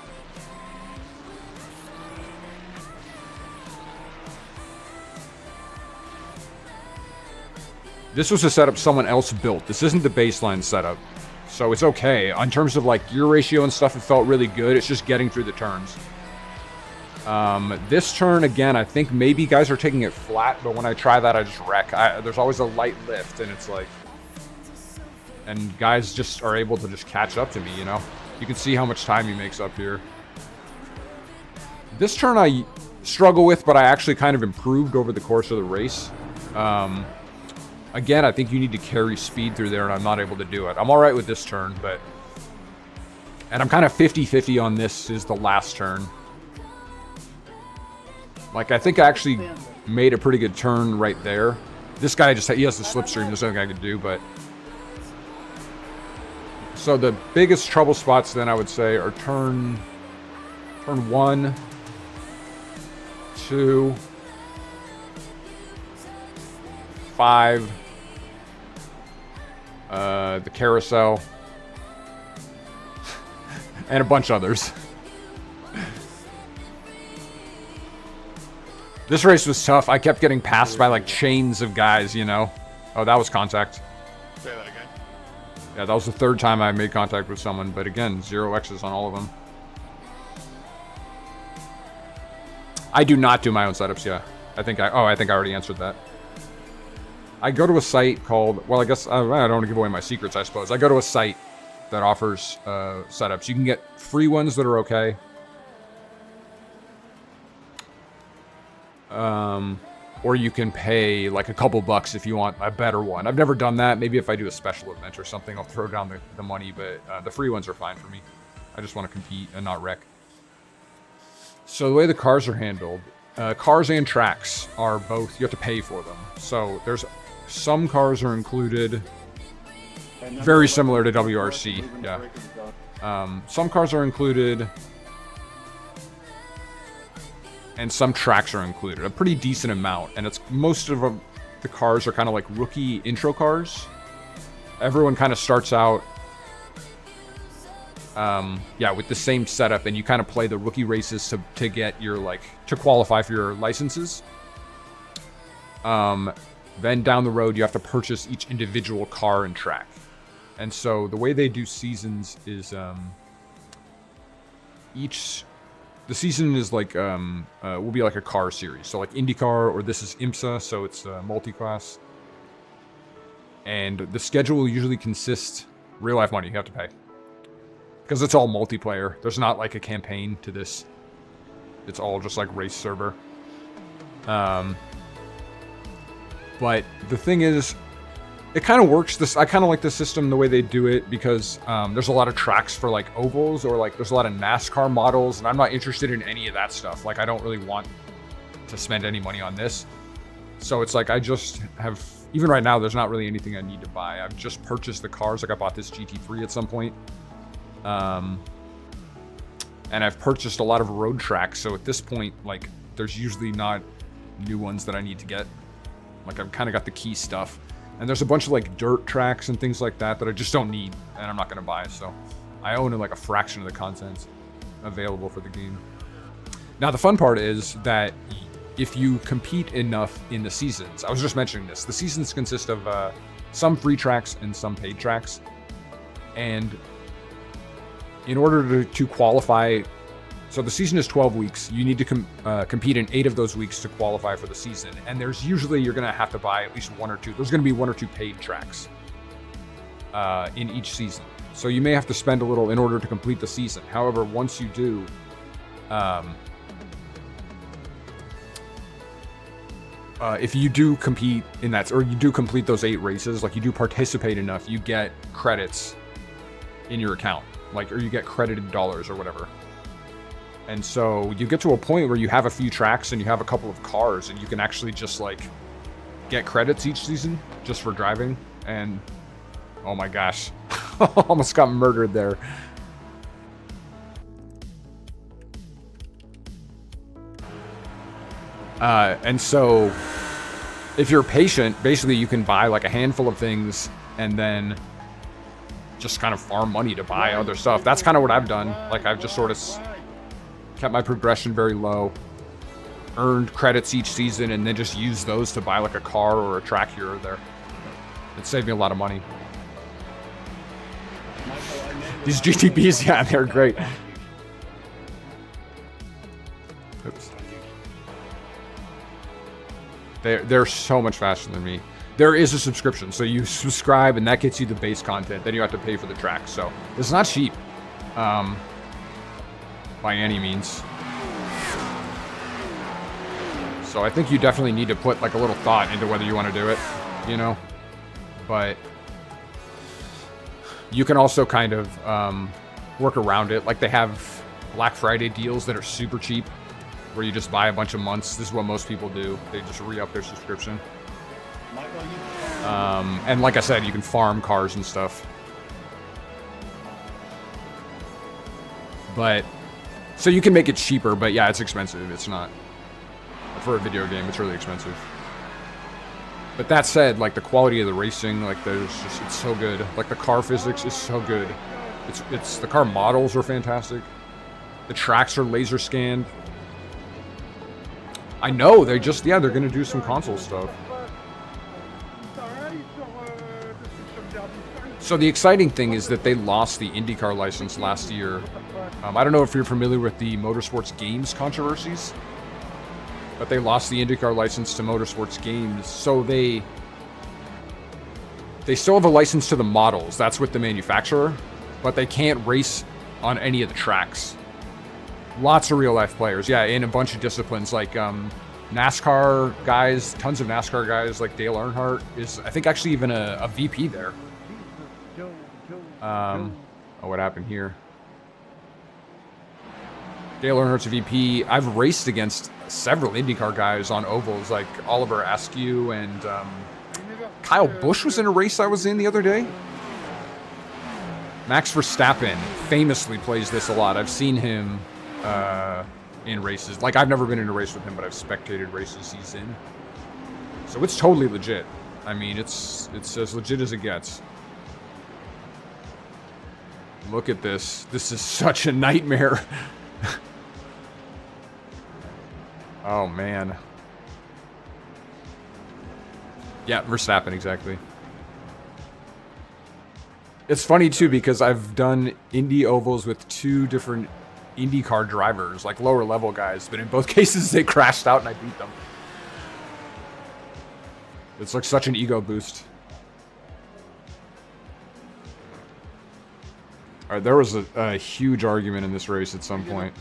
This was a setup someone else built. This isn't the baseline setup. So it's okay. In terms of like gear ratio and stuff, it felt really good. It's just getting through the turns. This turn, again, I think maybe guys are taking it flat, but when I try that, I just wreck. There's always a light lift, and it's like... And guys just are able to just catch up to me, you know? You can see how much time he makes up here. This turn I struggle with, but I actually kind of improved over the course of the race. Again, I think you need to carry speed through there, and I'm not able to do it. I'm all right with this turn, but... And I'm kind of 50-50 on this is the last turn. Like, I think I actually made a pretty good turn right there. This guy just, he has the slipstream. There's nothing I can do, but... So the biggest trouble spots then I would say are turn 1, 2, 5, the carousel, and a bunch others. This race was tough. I kept getting passed by like chains of guys, you know. Oh, that was contact. Say that again. Yeah, that was the third time I made contact with someone, but again, 0 X's on all of them. I do not do my own setups, yeah. I think I already answered that. I go to a site called, well, I guess, I don't want to give away my secrets, I suppose. I go to a site that offers setups. You can get free ones that are okay. Or you can pay like a couple bucks if you want a better one. I've never done that. Maybe if I do a special event or something, I'll throw down the money, but the free ones are fine for me. I just want to compete and not wreck. So the way the cars are handled, cars and tracks are both, you have to pay for them. So there's some cars are included, very similar to WRC, yeah. Some cars are included, and some tracks are included, a pretty decent amount, and it's most of them, the cars are kind of like rookie intro cars. Everyone kind of starts out, yeah, with the same setup, and you kind of play the rookie races to get your to qualify for your licenses. Then down the road, you have to purchase each individual car and track, and so the way they do seasons is the season is like, will be like a car series. So like IndyCar, or this is IMSA, so it's multi-class. And the schedule will usually consist, real life money, you have to pay. Because it's all multiplayer. There's not like a campaign to this. It's all just like race server. But the thing is, it kind of works. I kind of like the system the way they do it, because there's a lot of tracks for like ovals, or like there's a lot of NASCAR models, and I'm not interested in any of that stuff. Like, I don't really want to spend any money on this. So it's like I just have, even right now, there's not really anything I need to buy. I've just purchased the cars. Like, I bought this GT3 at some point. And I've purchased a lot of road tracks. So at this point, like, there's usually not new ones that I need to get. Like, I've kind of got the key stuff. And there's a bunch of like dirt tracks and things like that I just don't need, and I'm not going to buy. So I own like a fraction of the content available for the game. Now the fun part is that if you compete enough in the seasons, I was just mentioning this, the seasons consist of some free tracks and some paid tracks. And in order to qualify, so the season is 12 weeks. You need to compete in 8 of those weeks to qualify for the season. And there's usually, you're going to have to buy at least 1 or 2. There's going to be 1 or 2 paid tracks in each season. So you may have to spend a little in order to complete the season. However, once you do, if you do compete in that, or you do complete those 8 races, like you do participate enough, you get credits in your account, like, or you get credited dollars or whatever. And so you get to a point where you have a few tracks and you have a couple of cars, and you can actually just like get credits each season just for driving. And oh my gosh, almost got murdered there. And so if you're patient, basically you can buy like a handful of things and then just kind of farm money to buy other stuff. That's kind of what I've done. Like, I've just sort of kept my progression very low, earned credits each season, and then just use those to buy like a car or a track here or there. It saved me a lot of money. These GTPs, yeah, they're great. Oops. They're so much faster than me. There is a subscription, so you subscribe and that gets you the base content. Then you have to pay for the tracks, so it's not cheap, by any means. So I think you definitely need to put like a little thought into whether you want to do it, you know. But you can also kind of work around it. Like they have Black Friday deals that are super cheap, where you just buy a bunch of months. This is what most people do. They just re-up their subscription. And like I said, you can farm cars and stuff. But, so you can make it cheaper, but yeah, it's expensive. It's not, for a video game, it's really expensive. But that said, like the quality of the racing, like there's just, it's so good. Like the car physics is so good. It's the car models are fantastic. The tracks are laser scanned. I know, they're gonna do some console stuff. So the exciting thing is that they lost the IndyCar license last year. I don't know if you're familiar with the Motorsports Games controversies, but they lost the IndyCar license to Motorsports Games. So they still have a license to the models. That's with the manufacturer, but they can't race on any of the tracks. Lots of real life players, yeah, in a bunch of disciplines like NASCAR guys, tons of NASCAR guys like Dale Earnhardt is, I think, actually even a VP there. Oh, what happened here? Dale Earnhardt's a VP. I've raced against several IndyCar guys on ovals, like Oliver Askew and Kyle Busch was in a race I was in the other day. Max Verstappen famously plays this a lot. I've seen him in races. Like, I've never been in a race with him, but I've spectated races he's in. So it's totally legit. I mean, it's as legit as it gets. Look at this. This is such a nightmare. Oh, man. Yeah, Verstappen, exactly. It's funny, too, because I've done Indy ovals with two different IndyCar drivers, like lower-level guys, but in both cases, they crashed out and I beat them. It's like such an ego boost. All right, there was a huge argument in this race at some point.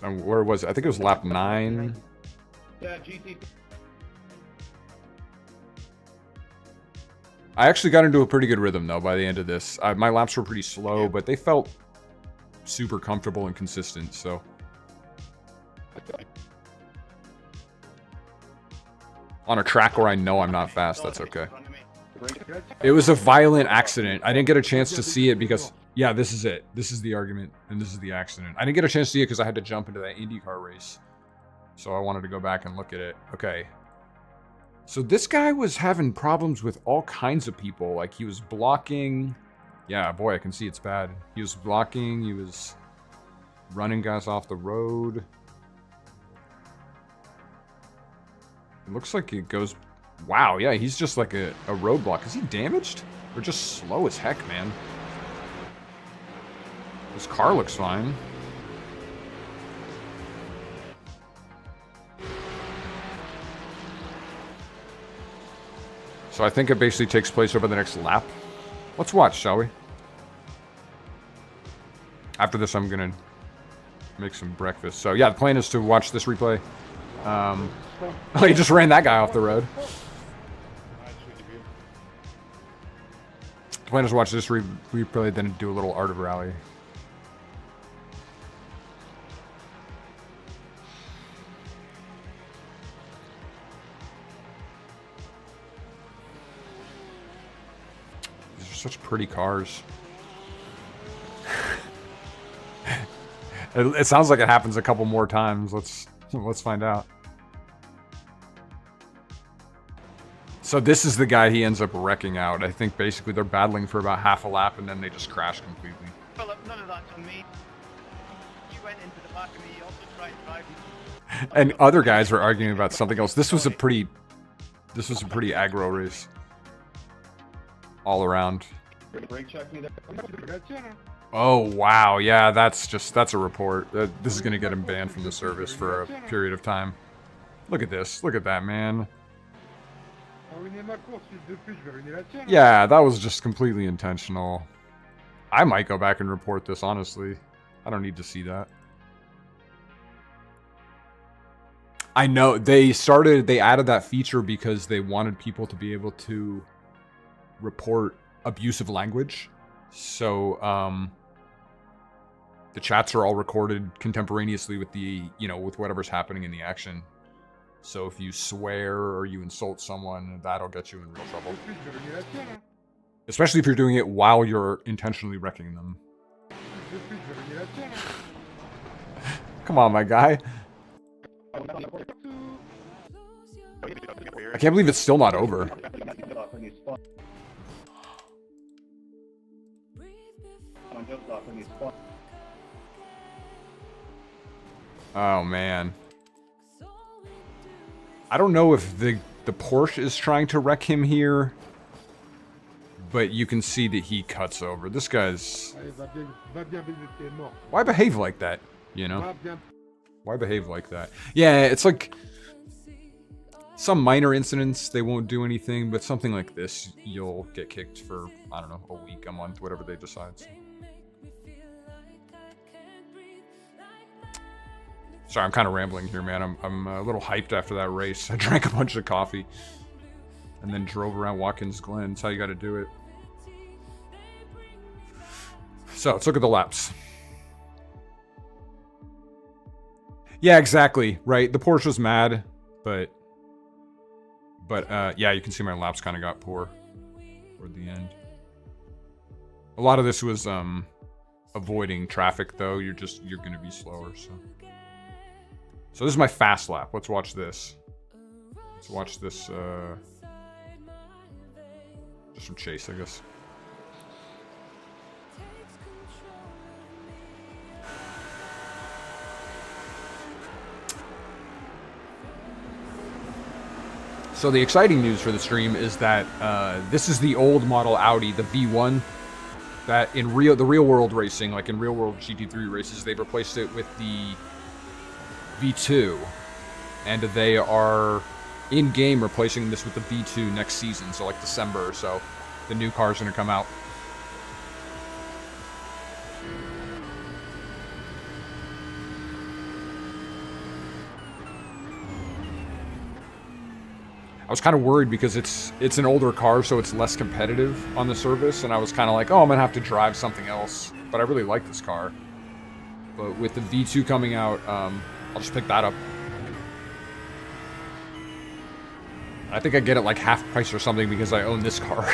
Where was it? I think it was lap 9. Yeah, GT. I actually got into a pretty good rhythm, though, by the end of this. My laps were pretty slow, but they felt super comfortable and consistent, so. On a track where I know I'm not fast, that's okay. It was a violent accident. I didn't get a chance to see it because, yeah, this is it. This is the argument, and this is the accident. I didn't get a chance to see it because I had to jump into that IndyCar race. So I wanted to go back and look at it. Okay. So this guy was having problems with all kinds of people. Like, he was blocking. Yeah, boy, I can see it's bad. He was blocking. He was running guys off the road. It looks like it goes... Wow, yeah, he's just like a roadblock. Is he damaged? Or just slow as heck, man? His car looks fine. So I think it basically takes place over the next lap. Let's watch, shall we? After this, I'm gonna make some breakfast. So yeah, the plan is to watch this replay. Oh, he just ran that guy off the road. The plan is to watch this replay, then do a little Art of Rally. These are such pretty cars. It sounds like it happens a couple more times. Let's find out. So this is the guy he ends up wrecking out. I think basically they're battling for about half a lap and then they just crash completely. Philip, none of that's on me. You went into the back of me, you also tried driving. And other guys were arguing about something else. This was a pretty aggro race. All around. Brake check me there. Oh, wow. Yeah, that's a report. This is going to get him banned from the service for a period of time. Look at this. Look at that, man. Yeah, that was just completely intentional. I might go back and report this, honestly. I don't need to see that. I know they added that feature because they wanted people to be able to report abusive language. So, the chats are all recorded contemporaneously with with whatever's happening in the action. So if you swear or you insult someone, that'll get you in real trouble. Especially if you're doing it while you're intentionally wrecking them. Come on, my guy. I can't believe it's still not over. Oh, man. I don't know if the Porsche is trying to wreck him here, but you can see that he cuts over. This guy's... Why behave like that, you know? Why behave like that? Yeah, it's like... Some minor incidents, they won't do anything, but something like this, you'll get kicked for, I don't know, a week, a month, whatever they decide. So. Sorry, I'm kind of rambling here, man. I'm a little hyped after that race. I drank a bunch of coffee and then drove around Watkins Glen. That's how you got to do it. So, let's look at the laps. Yeah, exactly, right? The Porsche was mad, but yeah, you can see my laps kind of got poor toward the end. A lot of this was avoiding traffic, though. You're going to be slower, so. So this is my fast lap. Let's watch this. Let's watch this, just from Chase, I guess. So the exciting news for the stream is that this is the old model Audi, the V1, that in the real world racing, like in real world GT3 races, they've replaced it with the V2, and they are in-game replacing this with the V2 next season, so like December or so. The new car's gonna come out. I was kind of worried because it's an older car, so it's less competitive on the service, and I was kind of like, oh, I'm gonna have to drive something else. But I really like this car. But with the V2 coming out, I'll just pick that up. I think I get it like half price or something because I own this car.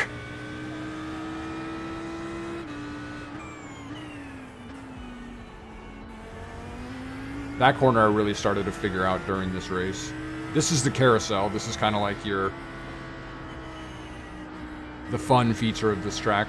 That corner I really started to figure out during this race. This is the carousel. This is kind of like the fun feature of this track.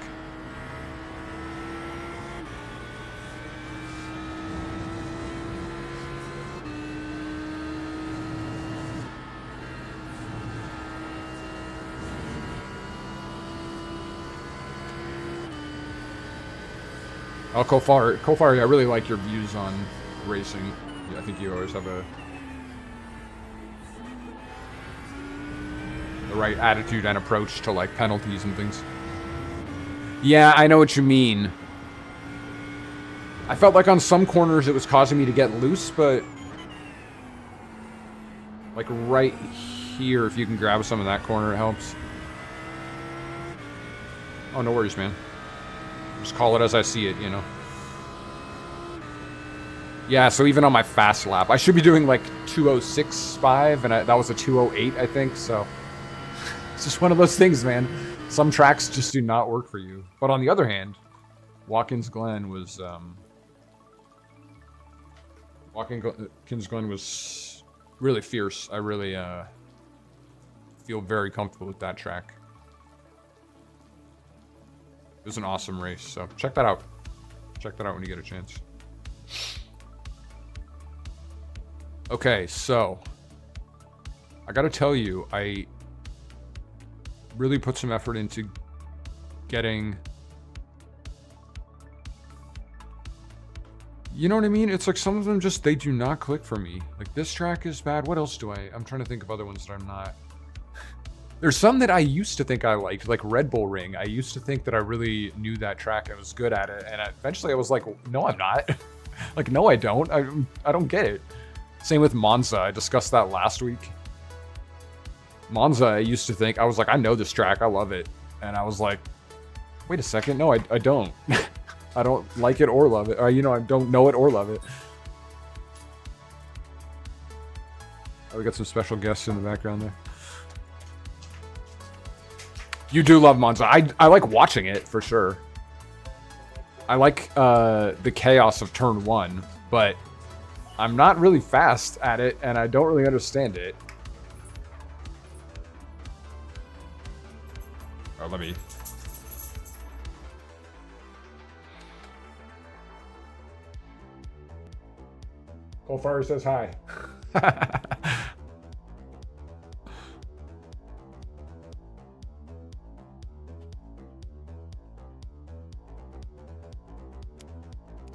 Oh, Kofari, I really like your views on racing. Yeah, I think you always have the right attitude and approach to like penalties and things. Yeah, I know what you mean. I felt like on some corners it was causing me to get loose, but like right here, if you can grab some of that corner, it helps. Oh, no worries, man. Just call it as I see it, you know. Yeah, so even on my fast lap, I should be doing like 2:06.5, and that was a 2:08, I think, so. It's just one of those things, man. Some tracks just do not work for you. But on the other hand, Watkins Glen was, really fierce. I really, feel very comfortable with that track. It was an awesome race, so check that out. Check that out when you get a chance. Okay, so I gotta tell you, I really put some effort into getting You know what I mean? It's like some of them just, they do not click for me. Like this track is bad. What else do I'm trying to think of other ones that I'm not. There's some that I used to think I liked, like Red Bull Ring. I used to think that I really knew that track and was good at it. And eventually I was like, no, I'm not. Like, no, I don't. I don't get it. Same with Monza. I discussed that last week. Monza, I used to think, I was like, I know this track. I love it. And I was like, wait a second. No, I don't. I don't like it or love it. Or, you know, I don't know it or love it. Oh, we got some special guests in the background there. You do love Monza. I like watching it, for sure. I like the chaos of turn 1, but I'm not really fast at it, and I don't really understand it. Oh, let me... Coldfire says hi.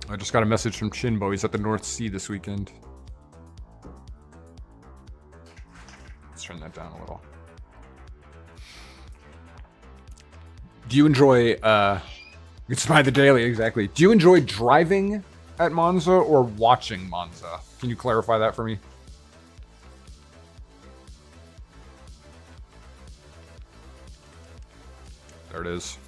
I just got a message from Chinbo. He's at the North Sea this weekend. Let's turn that down a little. Do you enjoy, it's by the daily, exactly. Do you enjoy driving at Monza or watching Monza? Can you clarify that for me? There it is.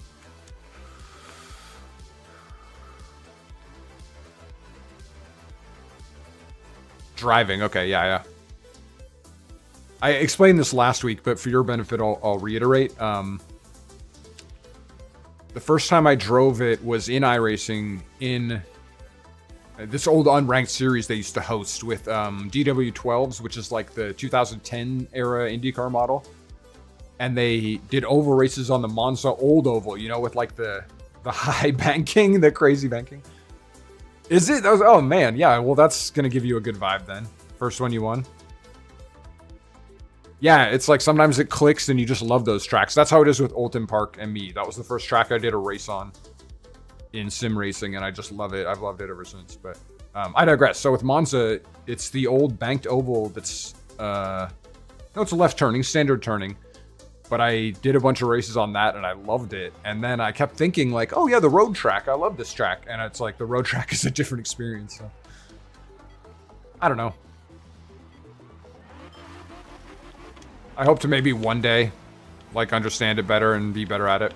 Driving, okay, yeah. I explained this last week, but for your benefit, I'll reiterate. The first time I drove it was in iRacing in this old unranked series they used to host with DW12s, which is like the 2010 era IndyCar model. And they did oval races on the Monza old oval, you know, with like the high banking, the crazy banking. Is it? That was, oh man, yeah, well that's gonna give you a good vibe then. First one you won. Yeah, it's like sometimes it clicks and you just love those tracks. That's how it is with Oulton Park and me. That was the first track I did a race on in sim racing, and I just love it. I've loved it ever since. But I digress. So with Monza, it's the old banked oval that's no, it's a left turning, standard turning. But I did a bunch of races on that and I loved it. And then I kept thinking like, oh yeah, the road track. I love this track. And it's like the road track is a different experience. So I don't know. I hope to maybe one day like understand it better and be better at it.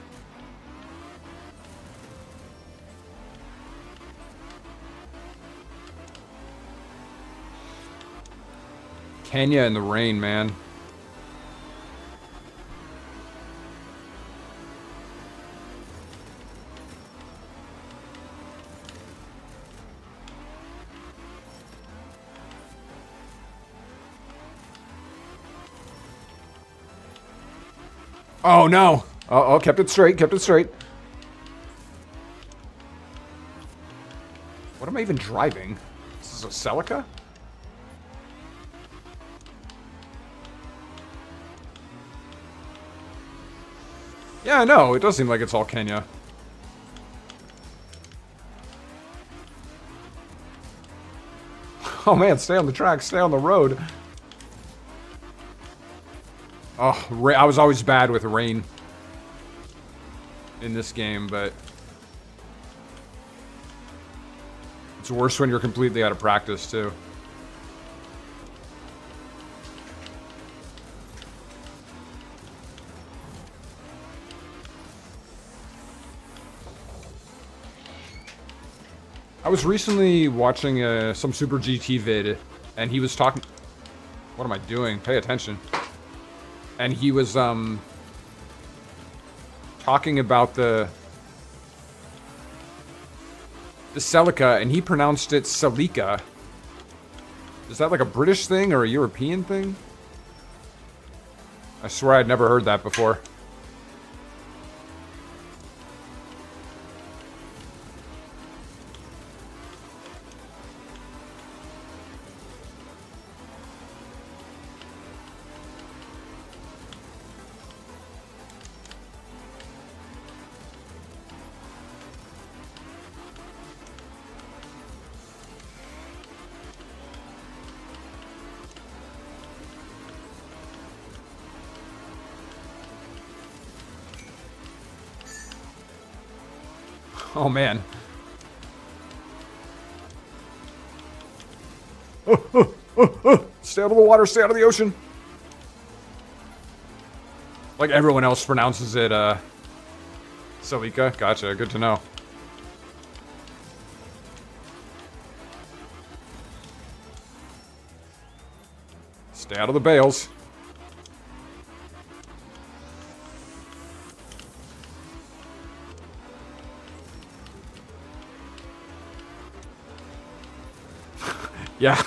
Kenya in the rain, man. Oh no! Oh, kept it straight, kept it straight. What am I even driving? This is a Celica? Yeah, no, it does seem like it's all Kenya. Oh man, stay on the track, stay on the road. Oh, I was always bad with rain in this game, but it's worse when you're completely out of practice, too. I was recently watching some Super GT vid, and he was talking... What am I doing? Pay attention. And he was talking about the Celica, and he pronounced it Celica. Is that like a British thing or a European thing? I swear I'd never heard that before. Oh, man. Stay out of the water, stay out of the ocean. Like everyone else pronounces it, Salika. Gotcha, good to know. Stay out of the bales. Yeah,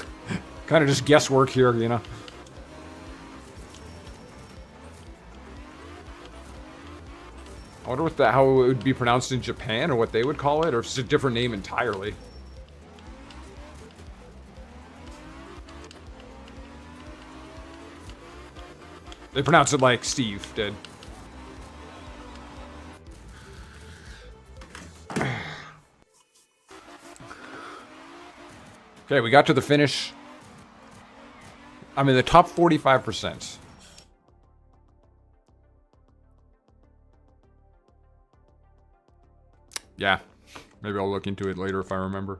kind of just guesswork here, you know. I wonder what how it would be pronounced in Japan, or what they would call it, or if it's a different name entirely. They pronounce it like Steve did. Okay, we got to the finish. I'm in the top 45%. Yeah, maybe I'll look into it later if I remember.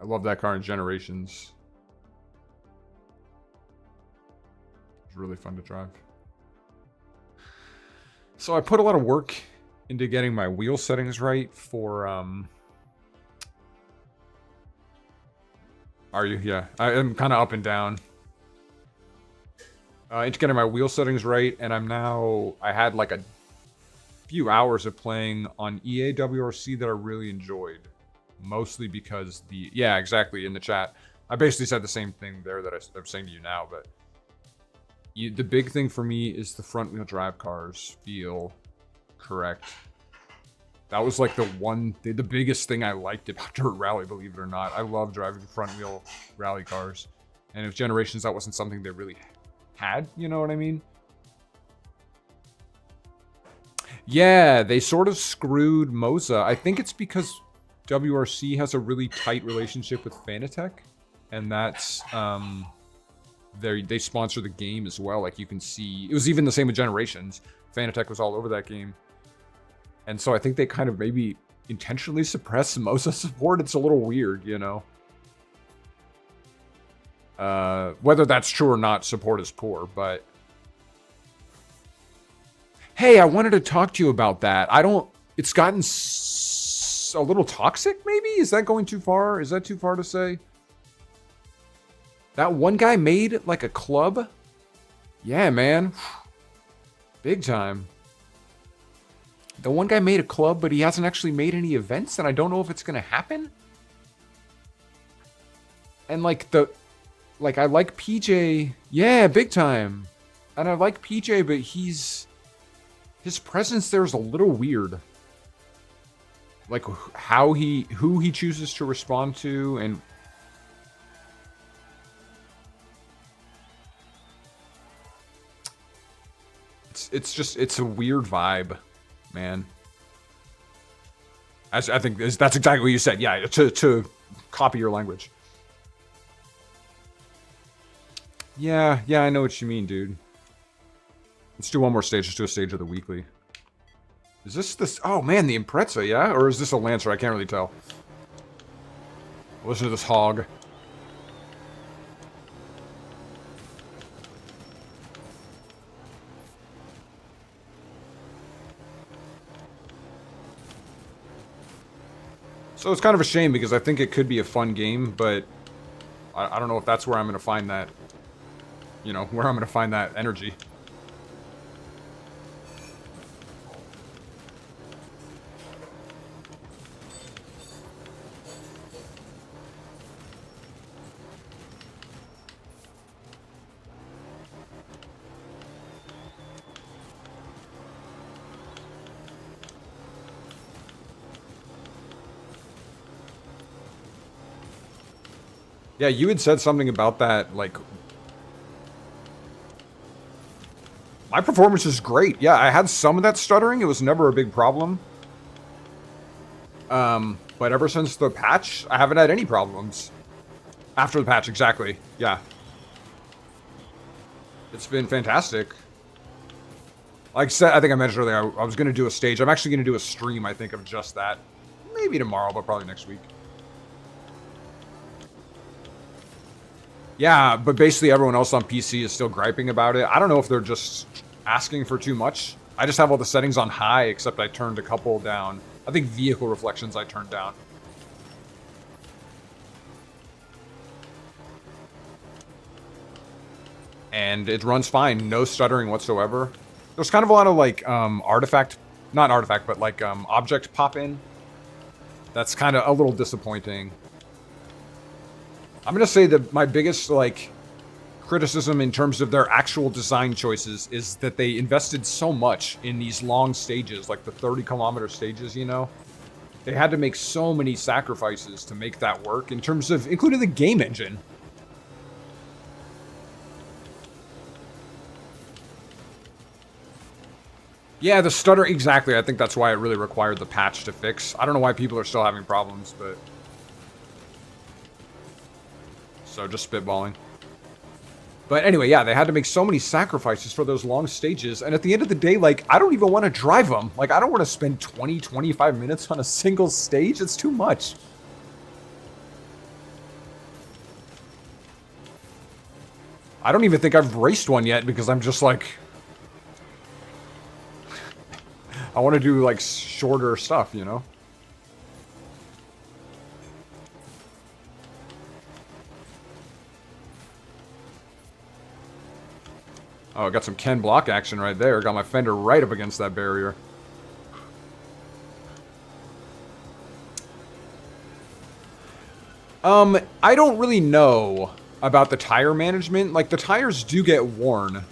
I love that car in Generations. It's really fun to drive. So I put a lot of work into getting my wheel settings right for, Are you? Yeah. I am kind of up and down. Into getting my wheel settings right, and I had like a few hours of playing on EA WRC that I really enjoyed. Mostly because yeah, exactly, in the chat. I basically said the same thing there that I'm saying to you now, but the big thing for me is the front wheel drive cars feel correct. That was like the biggest thing I liked about Dirt Rally, believe it or not. I love driving front wheel rally cars. And if Generations, that wasn't something they really had, you know what I mean? Yeah, they sort of screwed Moza. I think it's because WRC has a really tight relationship with Fanatec. And that's, they sponsor the game as well. Like you can see, it was even the same with Generations. Fanatec was all over that game. And so I think they kind of maybe intentionally suppress Moza support. It's a little weird, you know. Whether that's true or not, support is poor, but... Hey, I wanted to talk to you about that. It's gotten a little toxic, maybe? Is that going too far? Is that too far to say? That one guy made, like, a club? Yeah, man. Big time. The one guy made a club, but he hasn't actually made any events, and I don't know if it's going to happen. And, like, I like PJ. Yeah, big time. And I like PJ, but his presence there is a little weird. Like, who he chooses to respond to, and... It's a weird vibe. Man, I think that's exactly what you said. Yeah, to copy your language. Yeah, I know what you mean, dude. Let's do one more stage. Let's do a stage of the weekly. Is this? Oh man, the Impreza, yeah? Or is this a Lancer? I can't really tell. Listen to this hog. So it's kind of a shame because I think it could be a fun game, but I don't know if that's where I'm going to find that, you know, where I'm going to find that energy. Yeah, you had said something about that, like... My performance is great. Yeah, I had some of that stuttering. It was never a big problem. But ever since the patch, I haven't had any problems. After the patch, exactly. Yeah. It's been fantastic. Like I said, I think I mentioned earlier, I was going to do a stage. I'm actually going to do a stream, I think, of just that. Maybe tomorrow, but probably next week. Yeah, but basically everyone else on PC is still griping about it. I don't know if they're just asking for too much. I just have all the settings on high, except I turned a couple down. I think vehicle reflections I turned down. And it runs fine, no stuttering whatsoever. There's kind of a lot of like not artifact, but like object pop in. That's kind of a little disappointing. I'm gonna say that my biggest like criticism in terms of their actual design choices is that they invested so much in these long stages, like the 30-kilometer stages, you know? They had to make so many sacrifices to make that work in terms of, including the game engine. Yeah, the stutter, exactly. I think that's why it really required the patch to fix. I don't know why people are still having problems, but... So, just spitballing. But anyway, yeah, they had to make so many sacrifices for those long stages, and at the end of the day, like, I don't even want to drive them. Like, I don't want to spend 20, 25 minutes on a single stage. It's too much. I don't even think I've raced one yet, because I'm just like... I want to do, like, shorter stuff, you know? Oh, I got some Ken block action right there. Got my fender right up against that barrier. I don't really know about the tire management. Like, the tires do get worn.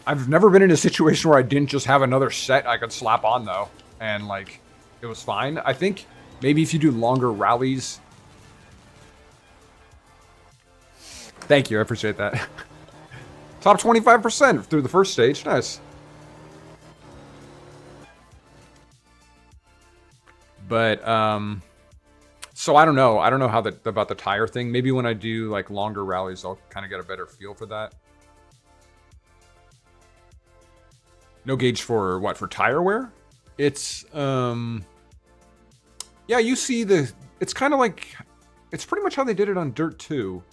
I've never been in a situation where I didn't just have another set I could slap on, though. And, like, it was fine. I think maybe if you do longer rallies... Thank you, I appreciate that. Top 25% through the first stage. Nice. But, so I don't know. I don't know how about the tire thing. Maybe when I do, like, longer rallies, I'll kind of get a better feel for that. No gauge for what? For tire wear? It's, yeah, you see the... It's kind of like... It's pretty much how they did it on Dirt 2.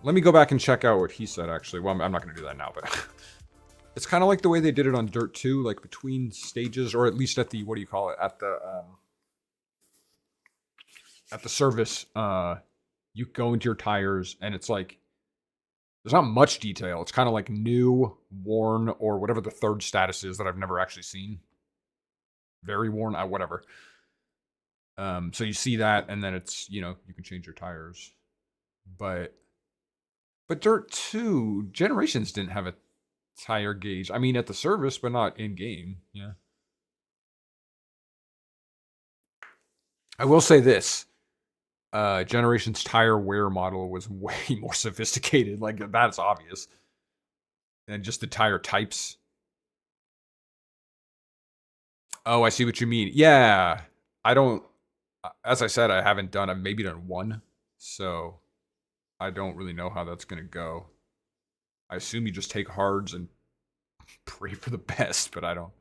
Let me go back and check out what he said, actually. Well, I'm not going to do that now, but... It's kind of like the way they did it on Dirt 2, like between stages, or at least at the... What do you call it? At the service, you go into your tires, and it's like... There's not much detail. It's kind of like new, worn, or whatever the third status is that I've never actually seen. Very worn, whatever. So you see that, and then it's, you know, you can change your tires. But Dirt 2, Generations didn't have a tire gauge. I mean, at the service, but not in-game. Yeah. I will say this. Generations tire wear model was way more sophisticated. Like, that's obvious. And just the tire types. Oh, I see what you mean. Yeah. I don't... As I said, I haven't done... I've maybe done one. So, I don't really know how that's going to go. I assume you just take hards and pray for the best, but I don't...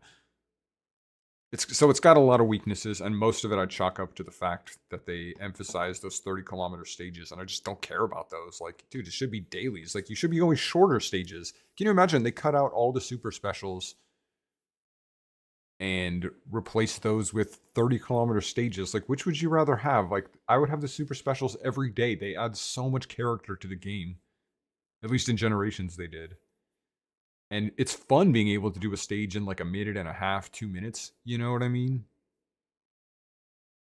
So it's got a lot of weaknesses, and most of it I'd chalk up to the fact that they emphasize those 30-kilometer stages, and I just don't care about those. Like, dude, it should be dailies. Like, you should be going shorter stages. Can you imagine? They cut out all the super specials and replace those with 30-kilometer stages. Like, which would you rather have? Like, I would have the super specials every day. They add so much character to the game. At least in Generations they did. And it's fun being able to do a stage in like a minute and a half, 2 minutes. You know what I mean?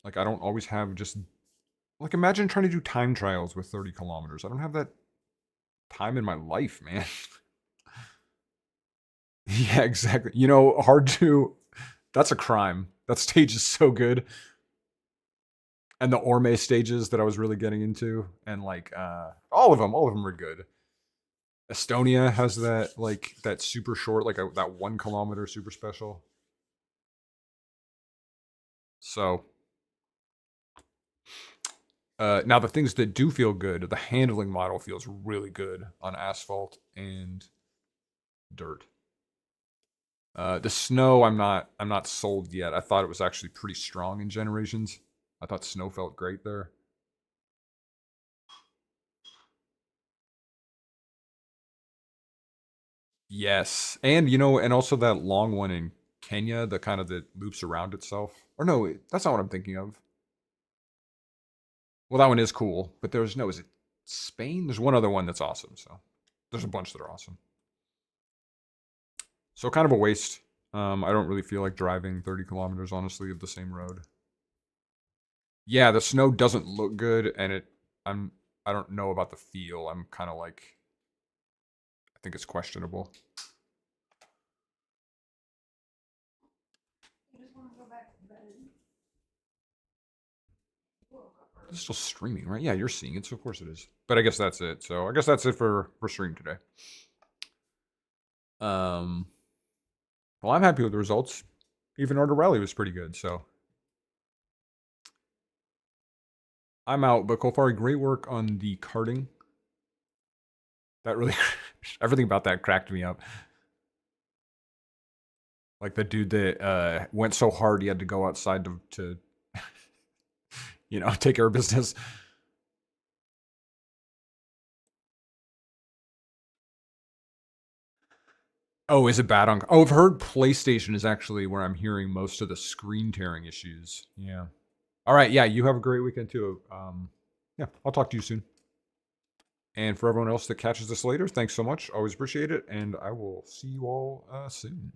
Like, I don't always have just... Like, imagine trying to do time trials with 30 kilometers. I don't have that time in my life, man. Yeah, exactly. You know, hard to... That's a crime. That stage is so good. And the Orme stages that I was really getting into. And, like, all of them are good. Estonia has that, like, that super short, like, that 1 kilometer super special. So... now, the things that do feel good, the handling model feels really good on asphalt and dirt. The snow, I'm not sold yet. I thought it was actually pretty strong in Generations. I thought snow felt great there. Yes, and you know, and also that long one in Kenya, the kind of that loops around itself. Or no, that's not what I'm thinking of. Well, that one is cool, but there's no, is it Spain? There's one other one that's awesome, so there's a bunch that are awesome. So kind of a waste. I don't really feel like driving 30 kilometers, honestly, of the same road. Yeah, the snow doesn't look good, and I don't know about the feel. I'm kind of like, I think it's questionable. It's still streaming, right? Yeah, you're seeing it, so of course it is. But I guess that's it. So I guess that's it for stream today. Well, I'm happy with the results. Even Order Rally was pretty good, so. I'm out, but Kofari, great work on the karting. That really, everything about that cracked me up. Like the dude that went so hard he had to go outside to you know, take care of business. Oh, is it bad on? Oh, I've heard PlayStation is actually where I'm hearing most of the screen tearing issues. Yeah. All right. Yeah. You have a great weekend too. Yeah. I'll talk to you soon. And for everyone else that catches this later, thanks so much. Always appreciate it. And I will see you all soon.